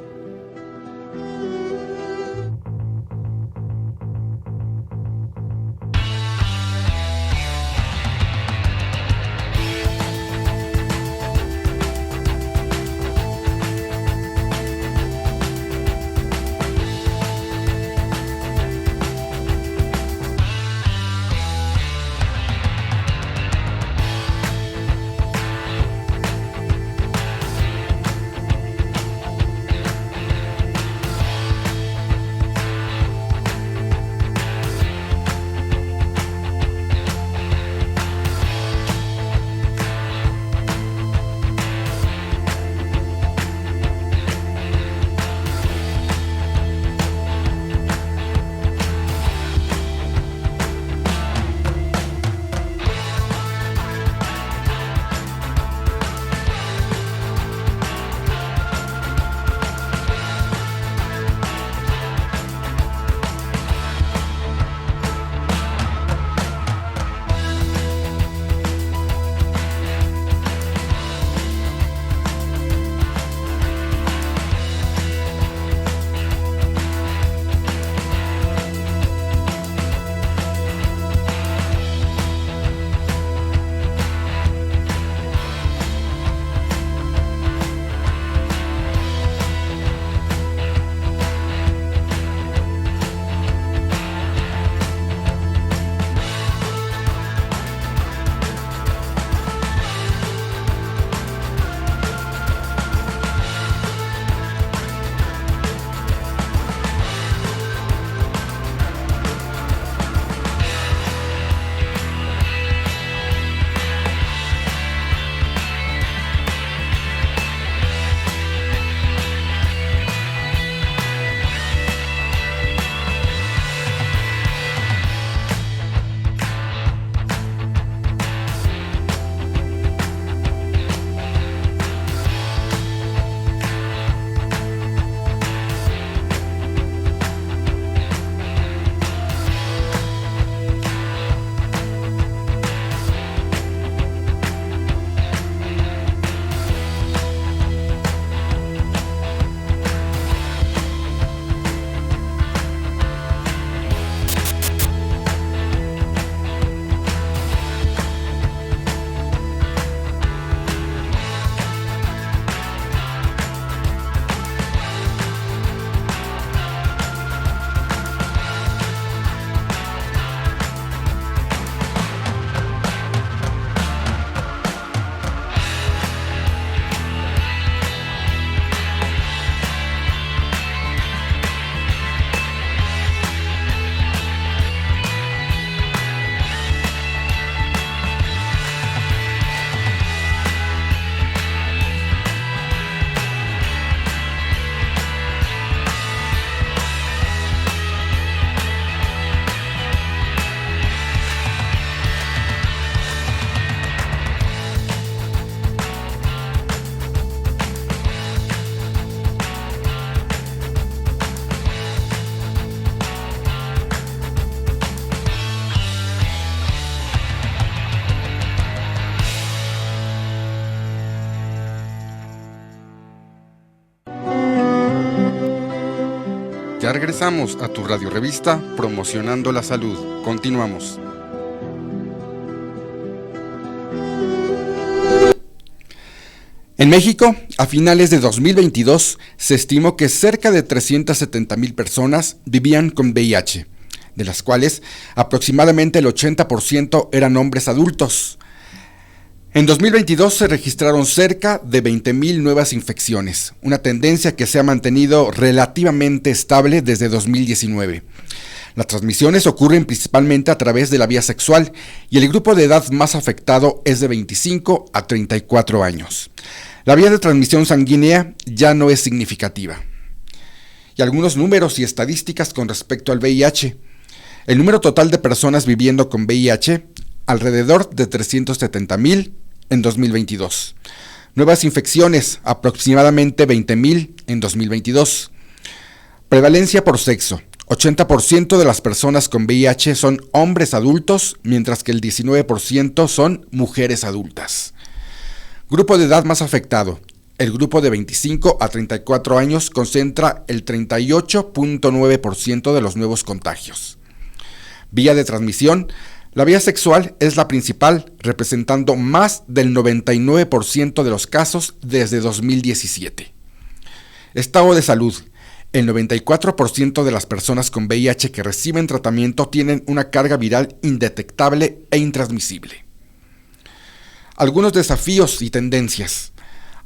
Speaker 2: Ya regresamos a tu radio revista Promocionando la Salud. Continuamos. En México, a finales de 2022, se estimó que cerca de 370,000 personas vivían con VIH, de las cuales aproximadamente el 80% eran hombres adultos. En 2022 se registraron cerca de 20,000 nuevas infecciones, una tendencia que se ha mantenido relativamente estable desde 2019. Las transmisiones ocurren principalmente a través de la vía sexual y el grupo de edad más afectado es de 25 a 34 años. La vía de transmisión sanguínea ya no es significativa. Y algunos números y estadísticas con respecto al VIH. El número total de personas viviendo con VIH, alrededor de 370,000 en 2022. Nuevas infecciones, aproximadamente 20,000 en 2022. Prevalencia por sexo. 80% de las personas con VIH son hombres adultos, mientras que el 19% son mujeres adultas. Grupo de edad más afectado. El grupo de 25 a 34 años concentra el 38.9% de los nuevos contagios. Vía de transmisión. La vía sexual es la principal, representando más del 99% de los casos desde 2017. Estado de salud. El 94% de las personas con VIH que reciben tratamiento tienen una carga viral indetectable e intransmisible. Algunos desafíos y tendencias.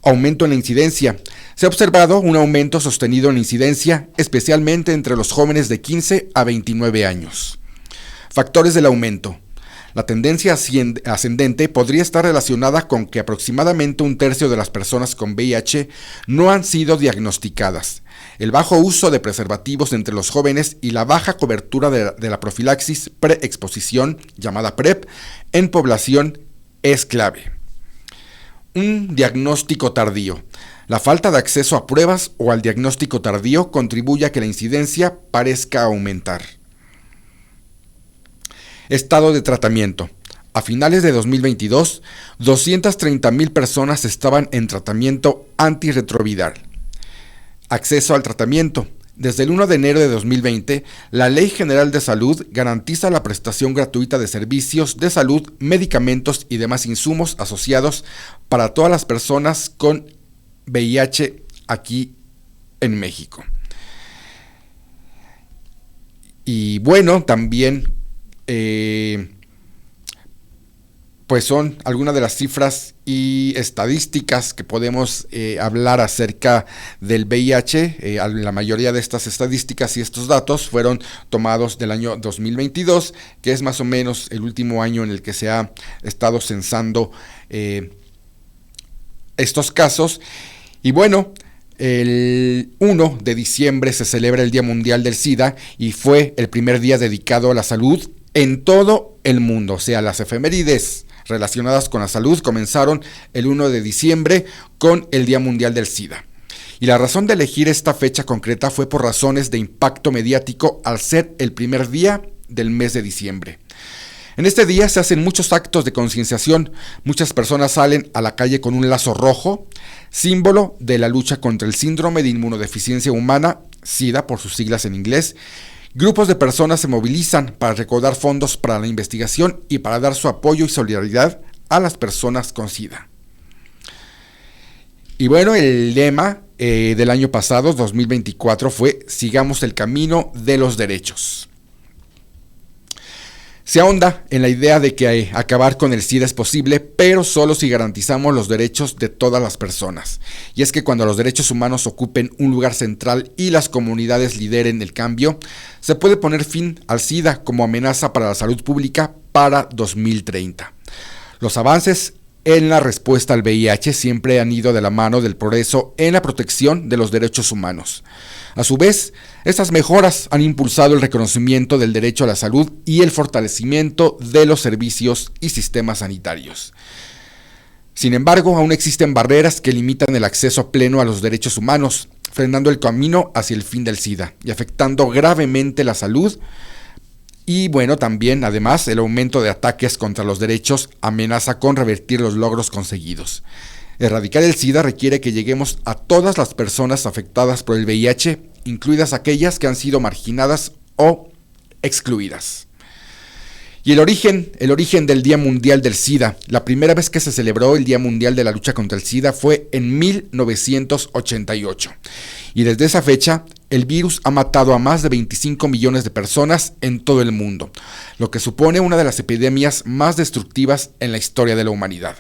Speaker 2: Aumento en la incidencia. Se ha observado un aumento sostenido en la incidencia, especialmente entre los jóvenes de 15 a 29 años. Factores del aumento. La tendencia ascendente podría estar relacionada con que aproximadamente un tercio de las personas con VIH no han sido diagnosticadas. El bajo uso de preservativos entre los jóvenes y la baja cobertura de la profilaxis preexposición, llamada PrEP, en población es clave. Un diagnóstico tardío. La falta de acceso a pruebas o al diagnóstico tardío contribuye a que la incidencia parezca aumentar. Estado de tratamiento. A finales de 2022, 230,000 personas estaban en tratamiento antirretroviral. Acceso al tratamiento. Desde el 1 de enero de 2020, la Ley General de Salud garantiza la prestación gratuita de servicios de salud, medicamentos y demás insumos asociados para todas las personas con VIH aquí en México. Y bueno, también pues son algunas de las cifras y estadísticas que podemos hablar acerca del VIH. La mayoría de estas estadísticas y estos datos fueron tomados del año 2022, que es más o menos el último año en el que se ha estado censando estos casos. Y bueno, el 1 de diciembre se celebra el Día Mundial del SIDA y fue el primer día dedicado a la salud en todo el mundo. O sea, las efemérides relacionadas con la salud comenzaron el 1 de diciembre con el Día Mundial del SIDA. Y la razón de elegir esta fecha concreta fue por razones de impacto mediático al ser el primer día del mes de diciembre. En este día se hacen muchos actos de concienciación. Muchas personas salen a la calle con un lazo rojo, símbolo de la lucha contra el síndrome de inmunodeficiencia humana, SIDA por sus siglas en inglés. Grupos de personas se movilizan para recaudar fondos para la investigación y para dar su apoyo y solidaridad a las personas con SIDA. Y bueno, el lema del año pasado, 2024, fue Sigamos el camino de los derechos. Se ahonda en la idea de que acabar con el SIDA es posible, pero solo si garantizamos los derechos de todas las personas. Y es que cuando los derechos humanos ocupen un lugar central y las comunidades lideren el cambio, se puede poner fin al SIDA como amenaza para la salud pública para 2030. Los avances en la respuesta al VIH siempre han ido de la mano del progreso en la protección de los derechos humanos. A su vez, estas mejoras han impulsado el reconocimiento del derecho a la salud y el fortalecimiento de los servicios y sistemas sanitarios. Sin embargo, aún existen barreras que limitan el acceso pleno a los derechos humanos, frenando el camino hacia el fin del SIDA y afectando gravemente la salud. Y bueno, también, además, el aumento de ataques contra los derechos amenaza con revertir los logros conseguidos. Erradicar el SIDA requiere que lleguemos a todas las personas afectadas por el VIH, incluidas aquellas que han sido marginadas o excluidas. Y el origen del Día Mundial del SIDA. La primera vez que se celebró el Día Mundial de la Lucha contra el SIDA fue en 1988. Y desde esa fecha, el virus ha matado a más de 25 millones de personas en todo el mundo, lo que supone una de las epidemias más destructivas en la historia de la humanidad.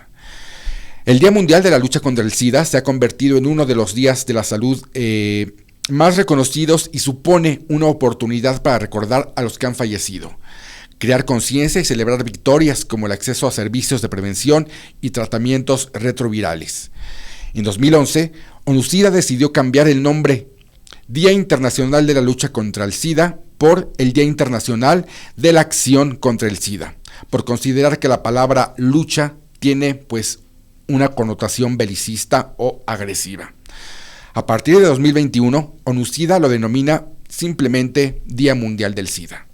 Speaker 2: El Día Mundial de la Lucha contra el SIDA se ha convertido en uno de los días de la salud más reconocidos y supone una oportunidad para recordar a los que han fallecido, crear conciencia y celebrar victorias como el acceso a servicios de prevención y tratamientos retrovirales. En 2011, ONU-SIDA decidió cambiar el nombre Día Internacional de la Lucha contra el SIDA por el Día Internacional de la Acción contra el SIDA, por considerar que la palabra lucha tiene una connotación belicista o agresiva. A partir de 2021, ONU-SIDA lo denomina simplemente Día Mundial del SIDA.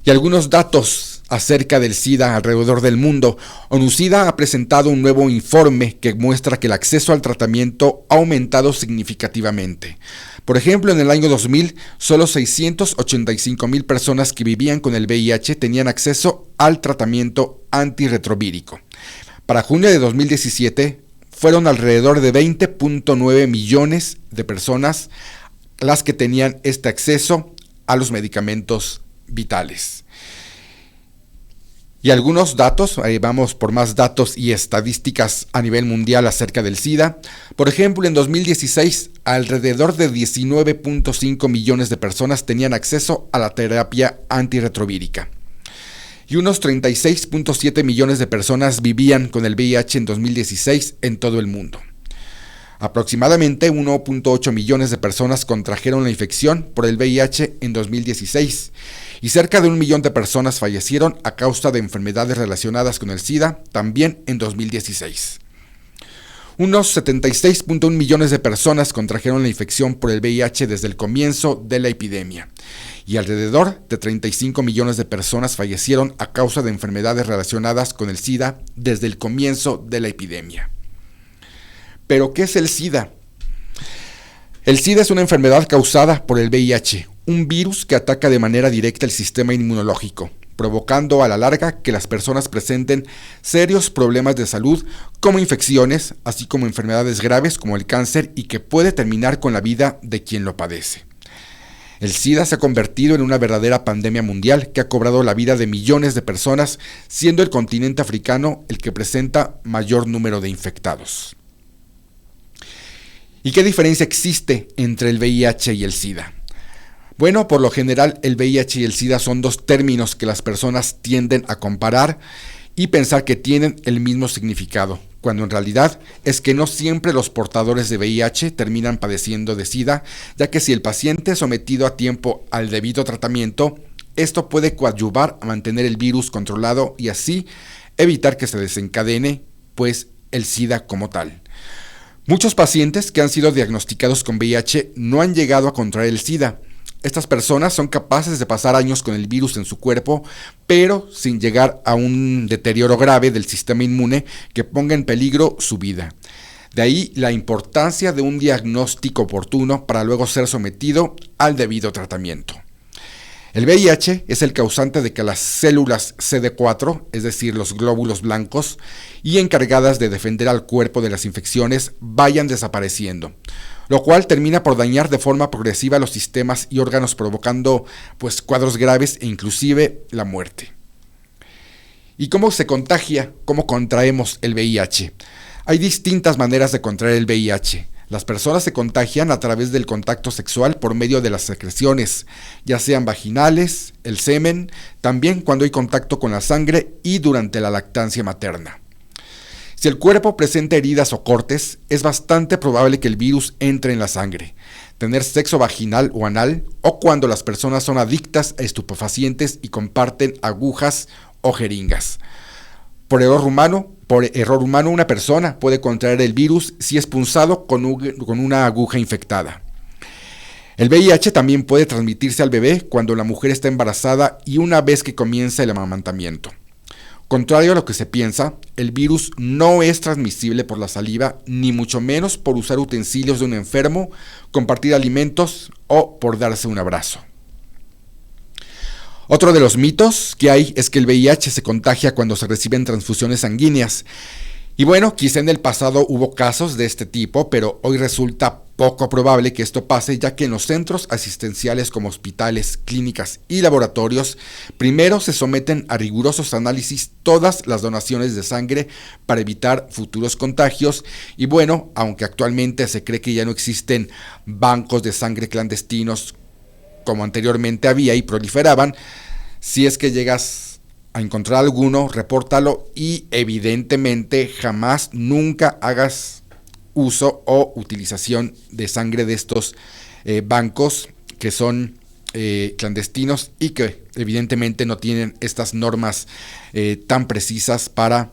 Speaker 2: Y algunos datos acerca del SIDA alrededor del mundo. ONU-SIDA ha presentado un nuevo informe que muestra que el acceso al tratamiento ha aumentado significativamente. Por ejemplo, en el año 2000, solo 685,000 personas que vivían con el VIH tenían acceso al tratamiento antirretrovírico. Para junio de 2017, fueron alrededor de 20.9 millones de personas las que tenían este acceso a los medicamentos vitales. Y algunos datos, vamos por más datos y estadísticas a nivel mundial acerca del SIDA. Por ejemplo, en 2016, alrededor de 19.5 millones de personas tenían acceso a la terapia antirretrovírica. Y unos 36.7 millones de personas vivían con el VIH en 2016 en todo el mundo. Aproximadamente 1.8 millones de personas contrajeron la infección por el VIH en 2016 y cerca de 1 millón de personas fallecieron a causa de enfermedades relacionadas con el SIDA también en 2016. Unos 76.1 millones de personas contrajeron la infección por el VIH desde el comienzo de la epidemia y alrededor de 35 millones de personas fallecieron a causa de enfermedades relacionadas con el SIDA desde el comienzo de la epidemia. ¿Pero qué es el SIDA? El SIDA es una enfermedad causada por el VIH, un virus que ataca de manera directa el sistema inmunológico, provocando a la larga que las personas presenten serios problemas de salud como infecciones, así como enfermedades graves como el cáncer y que puede terminar con la vida de quien lo padece. El SIDA se ha convertido en una verdadera pandemia mundial que ha cobrado la vida de millones de personas, siendo el continente africano el que presenta mayor número de infectados. ¿Y qué diferencia existe entre el VIH y el SIDA? Bueno, por lo general el VIH y el SIDA son dos términos que las personas tienden a comparar y pensar que tienen el mismo significado, cuando en realidad es que no siempre los portadores de VIH terminan padeciendo de SIDA, ya que si el paciente es sometido a tiempo al debido tratamiento, esto puede coadyuvar a mantener el virus controlado y así evitar que se desencadene el SIDA como tal. Muchos pacientes que han sido diagnosticados con VIH no han llegado a contraer el SIDA. Estas personas son capaces de pasar años con el virus en su cuerpo, pero sin llegar a un deterioro grave del sistema inmune que ponga en peligro su vida. De ahí la importancia de un diagnóstico oportuno para luego ser sometido al debido tratamiento. El VIH es el causante de que las células CD4, es decir, los glóbulos blancos, y encargadas de defender al cuerpo de las infecciones, vayan desapareciendo, lo cual termina por dañar de forma progresiva los sistemas y órganos, provocando cuadros graves e inclusive la muerte. ¿Y cómo se contagia? ¿Cómo contraemos el VIH? Hay distintas maneras de contraer el VIH. Las personas se contagian a través del contacto sexual por medio de las secreciones, ya sean vaginales, el semen, también cuando hay contacto con la sangre y durante la lactancia materna. Si el cuerpo presenta heridas o cortes, es bastante probable que el virus entre en la sangre. Tener sexo vaginal o anal, o cuando las personas son adictas a estupefacientes y comparten agujas o jeringas. Por error humano, una persona puede contraer el virus si es punzado con una aguja infectada. El VIH también puede transmitirse al bebé cuando la mujer está embarazada y una vez que comienza el amamantamiento. Contrario a lo que se piensa, el virus no es transmisible por la saliva, ni mucho menos por usar utensilios de un enfermo, compartir alimentos o por darse un abrazo. Otro de los mitos que hay es que el VIH se contagia cuando se reciben transfusiones sanguíneas. Y bueno, quizá en el pasado hubo casos de este tipo, pero hoy resulta poco probable que esto pase, ya que en los centros asistenciales como hospitales, clínicas y laboratorios, primero se someten a rigurosos análisis todas las donaciones de sangre para evitar futuros contagios. Y bueno, aunque actualmente se cree que ya no existen bancos de sangre clandestinos como anteriormente había y proliferaban, si es que llegas a encontrar alguno, repórtalo y evidentemente jamás, nunca hagas uso o utilización de sangre de estos bancos que son clandestinos y que evidentemente no tienen estas normas tan precisas para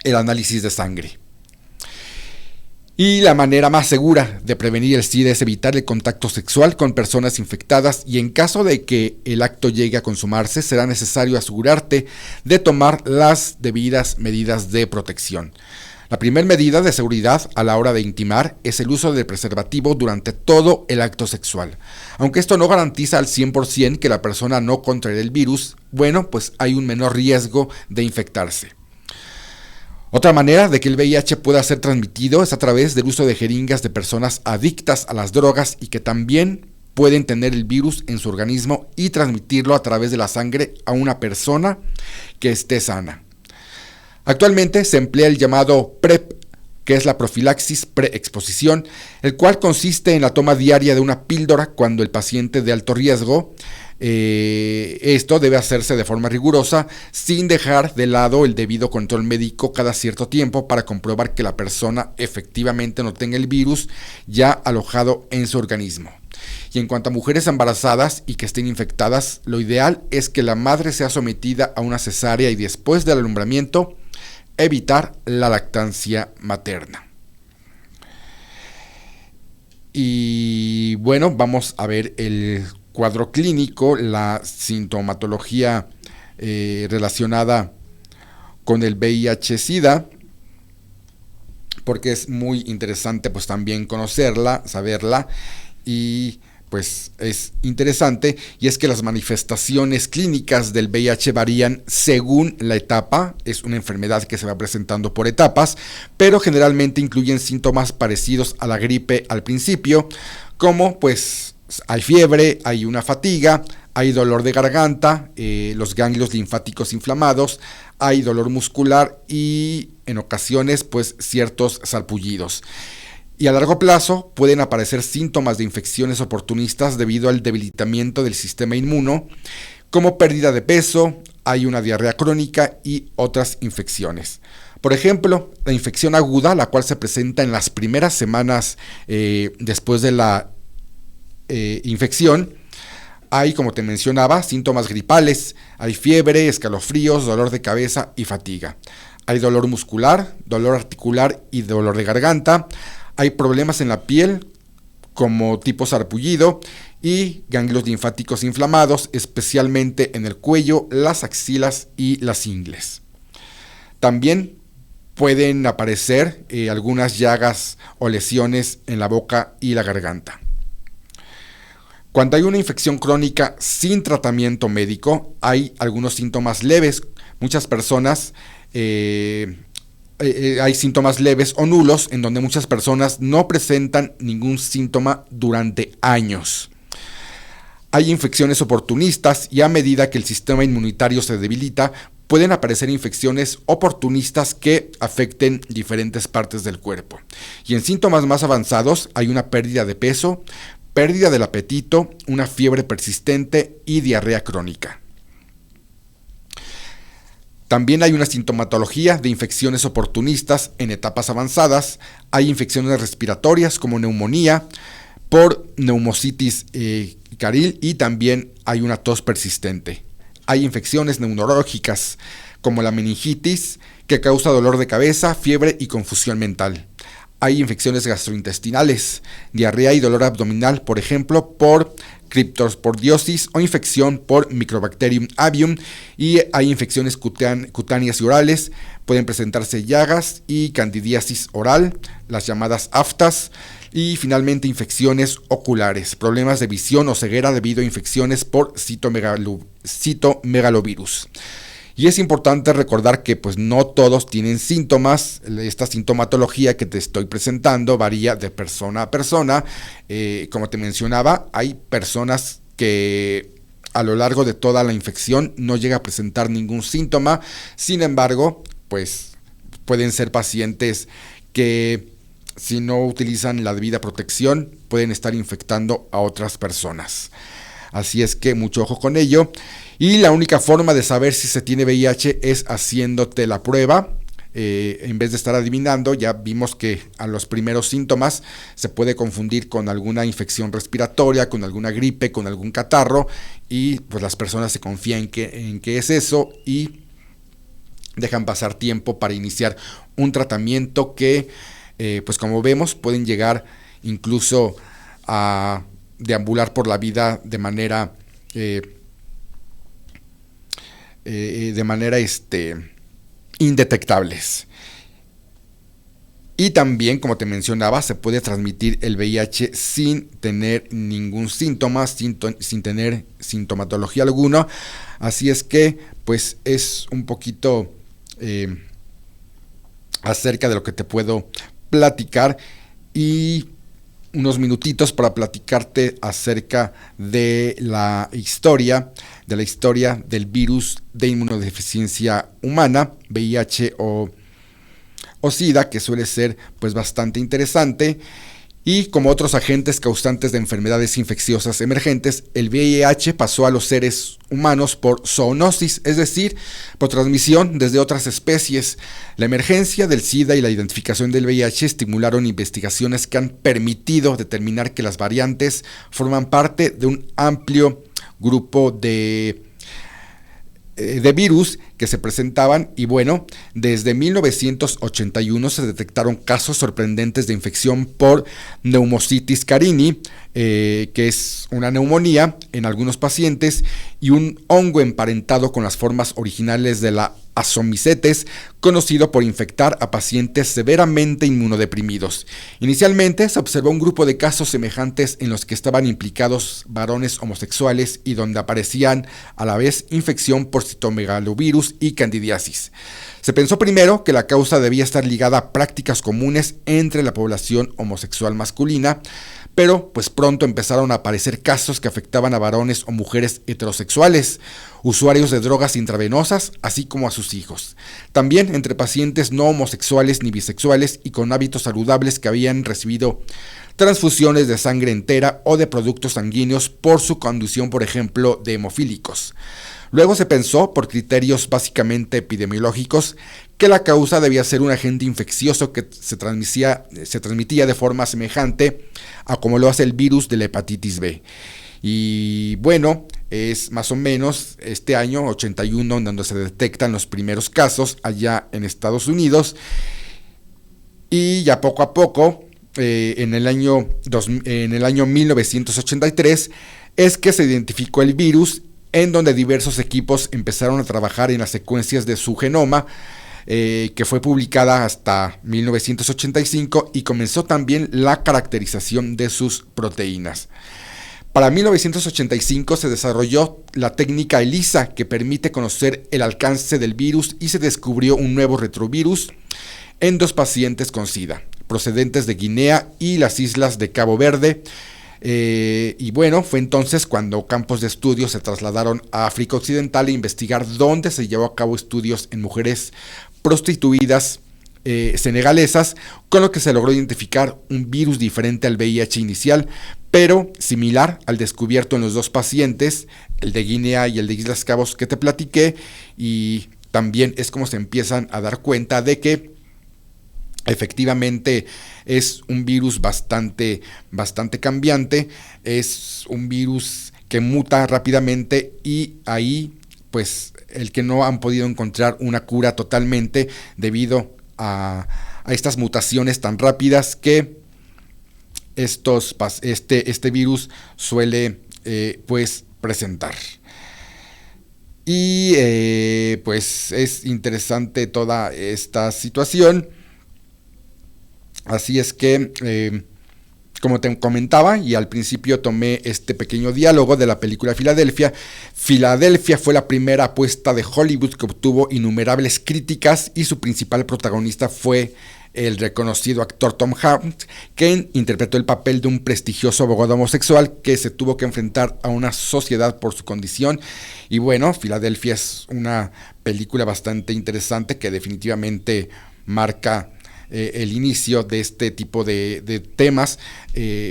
Speaker 2: el análisis de sangre. Y la manera más segura de prevenir el SIDA es evitar el contacto sexual con personas infectadas, y en caso de que el acto llegue a consumarse, será necesario asegurarte de tomar las debidas medidas de protección. La primera medida de seguridad a la hora de intimar es el uso del preservativo durante todo el acto sexual. Aunque esto no garantiza al 100% que la persona no contraerá el virus, bueno, pues hay un menor riesgo de infectarse. Otra manera de que el VIH pueda ser transmitido es a través del uso de jeringas de personas adictas a las drogas y que también pueden tener el virus en su organismo y transmitirlo a través de la sangre a una persona que esté sana. Actualmente se emplea el llamado PrEP, que es la profilaxis preexposición, el cual consiste en la toma diaria de una píldora cuando el paciente de alto riesgo. Esto debe hacerse de forma rigurosa, sin dejar de lado el debido control médico cada cierto tiempo para comprobar que la persona efectivamente no tenga el virus ya alojado en su organismo. Y en cuanto a mujeres embarazadas y que estén infectadas, lo ideal es que la madre sea sometida a una cesárea y después del alumbramiento evitar la lactancia materna. Y bueno, vamos a ver el cuadro clínico, la sintomatología relacionada con el VIH-Sida, porque es muy interesante pues también conocerla, saberla, y pues es interesante, y es que las manifestaciones clínicas del VIH varían según la etapa. Es una enfermedad que se va presentando por etapas, pero generalmente incluyen síntomas parecidos a la gripe al principio, como pues hay fiebre, hay una fatiga, hay dolor de garganta, los ganglios linfáticos inflamados, hay dolor muscular y en ocasiones pues ciertos sarpullidos. Y a largo plazo pueden aparecer síntomas de infecciones oportunistas debido al debilitamiento del sistema inmuno, como pérdida de peso, hay una diarrea crónica y otras infecciones. Por ejemplo, la infección aguda, la cual se presenta en las primeras semanas después de la infección, hay, como te mencionaba, síntomas gripales, hay fiebre, escalofríos, dolor de cabeza y fatiga. Hay dolor muscular, dolor articular y dolor de garganta. Hay problemas en la piel, como tipo sarpullido, y ganglios linfáticos inflamados, especialmente en el cuello, las axilas y las ingles. También pueden aparecer algunas llagas o lesiones en la boca y la garganta. Cuando hay una infección crónica sin tratamiento médico, hay algunos síntomas leves. Muchas personas hay síntomas leves o nulos, en donde muchas personas no presentan ningún síntoma durante años. Hay infecciones oportunistas, y a medida que el sistema inmunitario se debilita, pueden aparecer infecciones oportunistas que afecten diferentes partes del cuerpo. Y en síntomas más avanzados hay una pérdida de peso, pérdida del apetito, una fiebre persistente y diarrea crónica. También hay una sintomatología de infecciones oportunistas en etapas avanzadas. Hay infecciones respiratorias como neumonía por neumocitis caril, y también hay una tos persistente. Hay infecciones neurológicas como la meningitis, que causa dolor de cabeza, fiebre y confusión mental. Hay infecciones gastrointestinales, diarrea y dolor abdominal, por ejemplo, por criptospordiosis o infección por Microbacterium avium, y hay infecciones cutáneas y orales. Pueden presentarse llagas y candidiasis oral, las llamadas aftas, y finalmente infecciones oculares, problemas de visión o ceguera debido a infecciones por citomegalovirus. Y es importante recordar que pues no todos tienen síntomas. Esta sintomatología que te estoy presentando varía de persona a persona. Como te mencionaba, hay personas que a lo largo de toda la infección no llega a presentar ningún síntoma. Sin embargo, pues pueden ser pacientes que, si no utilizan la debida protección, pueden estar infectando a otras personas. Así es que mucho ojo con ello. Y la única forma de saber si se tiene VIH es haciéndote la prueba. En vez de estar adivinando, ya vimos que a los primeros síntomas se puede confundir con alguna infección respiratoria, con alguna gripe, con algún catarro, y pues las personas se confían en que es eso y dejan pasar tiempo para iniciar un tratamiento que, pues como vemos, pueden llegar incluso a deambular por la vida de manera indetectables. Y también, como te mencionaba, se puede transmitir el VIH sin tener ningún síntoma, sin tener sintomatología alguna. Así es que, pues, es un poquito acerca de lo que te puedo platicar, y unos minutitos para platicarte acerca de la historia del virus de inmunodeficiencia humana, VIH o SIDA, que suele ser pues bastante interesante. Y como otros agentes causantes de enfermedades infecciosas emergentes, el VIH pasó a los seres humanos por zoonosis, es decir, por transmisión desde otras especies. La emergencia del SIDA y la identificación del VIH estimularon investigaciones que han permitido determinar que las variantes forman parte de un amplio grupo de virus que se presentaban, y bueno, desde 1981 se detectaron casos sorprendentes de infección por Pneumocystis carini, que es una neumonía en algunos pacientes, y un hongo emparentado con las formas originales de la Azomicetes, conocido por infectar a pacientes severamente inmunodeprimidos. Inicialmente se observó un grupo de casos semejantes en los que estaban implicados varones homosexuales y donde aparecían a la vez infección por citomegalovirus y candidiasis. Se pensó primero que la causa debía estar ligada a prácticas comunes entre la población homosexual masculina, pero pues pronto empezaron a aparecer casos que afectaban a varones o mujeres heterosexuales, usuarios de drogas intravenosas, así como a sus hijos. También entre pacientes no homosexuales ni bisexuales y con hábitos saludables que habían recibido transfusiones de sangre entera o de productos sanguíneos por su condición, por ejemplo, de hemofílicos. Luego se pensó, por criterios básicamente epidemiológicos, que la causa debía ser un agente infeccioso que se transmitía de forma semejante a como lo hace el virus de la hepatitis B. Y bueno, es más o menos este año 81 donde se detectan los primeros casos allá en Estados Unidos, y ya poco a poco, en el año 1983, es que se identificó el virus, en donde diversos equipos empezaron a trabajar en las secuencias de su genoma, que fue publicada hasta 1985, y comenzó también la caracterización de sus proteínas. Para 1985 se desarrolló la técnica ELISA, que permite conocer el alcance del virus, y se descubrió un nuevo retrovirus en 2 pacientes con SIDA, procedentes de Guinea y las islas de Cabo Verde. Y bueno, fue entonces cuando campos de estudio se trasladaron a África Occidental a investigar, dónde se llevó a cabo estudios en mujeres prostituidas senegalesas, con lo que se logró identificar un virus diferente al VIH inicial, pero similar al descubierto en los 2 pacientes, el de Guinea y el de Islas Cabos que te platiqué. Y también es como se empiezan a dar cuenta de que efectivamente es un virus bastante cambiante, es un virus que muta rápidamente, y ahí pues el que no han podido encontrar una cura totalmente debido a estas mutaciones tan rápidas que este virus suele pues presentar. Y pues es interesante toda esta situación. Así es que, como te comentaba, y al principio tomé este pequeño diálogo de la película Filadelfia. Filadelfia fue la primera apuesta de Hollywood que obtuvo innumerables críticas y su principal protagonista fue el reconocido actor Tom Hanks, quien interpretó el papel de un prestigioso abogado homosexual que se tuvo que enfrentar a una sociedad por su condición. Y bueno, Filadelfia es una película bastante interesante que definitivamente marca el inicio de este tipo de temas,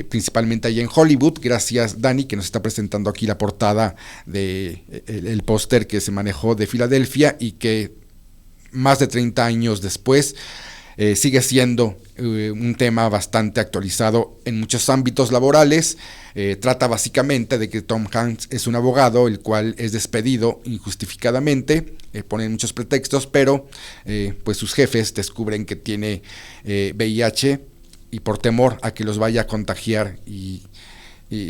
Speaker 2: principalmente ahí en Hollywood. Gracias, Dani, que nos está presentando aquí la portada de el póster que se manejó de Filadelfia y que más de 30 años después sigue siendo un tema bastante actualizado en muchos ámbitos laborales. Trata básicamente de que Tom Hanks es un abogado el cual es despedido injustificadamente, ponen muchos pretextos, pero pues sus jefes descubren que tiene VIH y por temor a que los vaya a contagiar y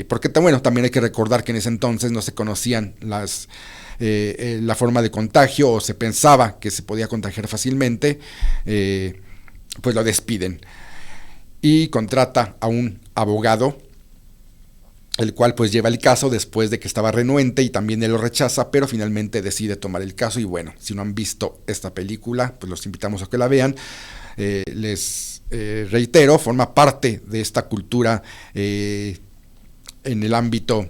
Speaker 2: porque bueno, también hay que recordar que en ese entonces no se conocían la forma de contagio, o se pensaba que se podía contagiar fácilmente, pues lo despiden y contrata a un abogado, el cual pues lleva el caso después de que estaba renuente y también él lo rechaza, pero finalmente decide tomar el caso. Y bueno, si no han visto esta película, pues los invitamos a que la vean. Les reitero, forma parte de esta cultura en el ámbito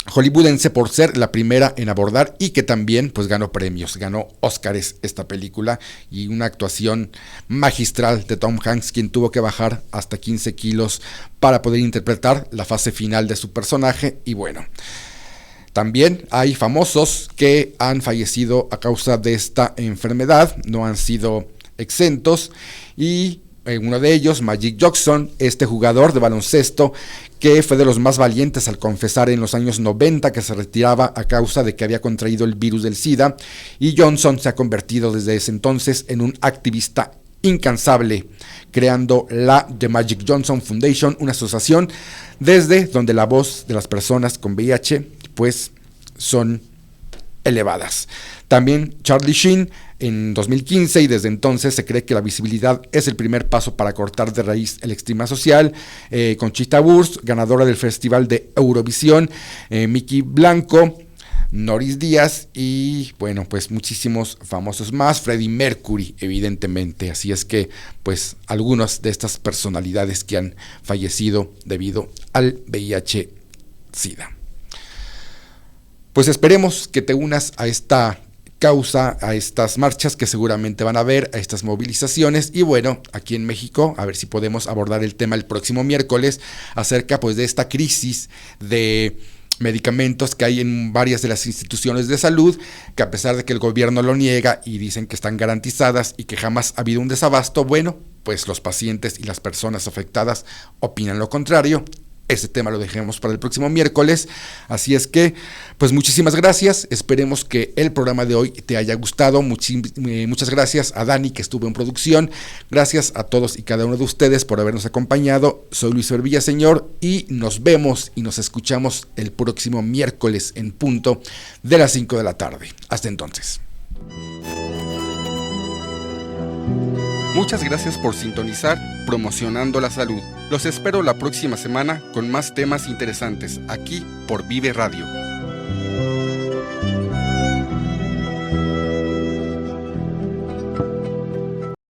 Speaker 2: hollywoodense por ser la primera en abordar y que también pues ganó premios, ganó Óscares esta película, y una actuación magistral de Tom Hanks, quien tuvo que bajar hasta 15 kilos para poder interpretar la fase final de su personaje. Y bueno, también hay famosos que han fallecido a causa de esta enfermedad, no han sido exentos, y uno de ellos, Magic Johnson, este jugador de baloncesto que fue de los más valientes al confesar en los años 90 que se retiraba a causa de que había contraído el virus del SIDA, y Johnson se ha convertido desde ese entonces en un activista incansable, creando la The Magic Johnson Foundation, una asociación desde donde la voz de las personas con VIH pues son elevadas. También Charlie Sheen en 2015, y desde entonces se cree que la visibilidad es el primer paso para cortar de raíz el estigma social. Conchita Wurst, ganadora del Festival de Eurovisión, Miki Blanco, Noris Díaz y bueno, pues muchísimos famosos más, Freddie Mercury evidentemente. Así es que algunas de estas personalidades que han fallecido debido al VIH-Sida. Pues esperemos que te unas a esta causa, a estas marchas que seguramente van a haber, a estas movilizaciones. Y bueno, aquí en México, a ver si podemos abordar el tema el próximo miércoles acerca de esta crisis de medicamentos que hay en varias de las instituciones de salud, que a pesar de que el gobierno lo niega y dicen que están garantizadas y que jamás ha habido un desabasto, bueno, pues los pacientes y las personas afectadas opinan lo contrario. Ese tema lo dejemos para el próximo miércoles. Así es que, pues muchísimas gracias. Esperemos que el programa de hoy te haya gustado. Muchas gracias a Dani, que estuvo en producción. Gracias a todos y cada uno de ustedes por habernos acompañado. Soy Luis Villaseñor y nos vemos y nos escuchamos el próximo miércoles en punto de las 5 de la tarde. Hasta entonces. Muchas gracias por sintonizar Promocionando la Salud. Los espero la próxima semana con más temas interesantes aquí por Vive Radio.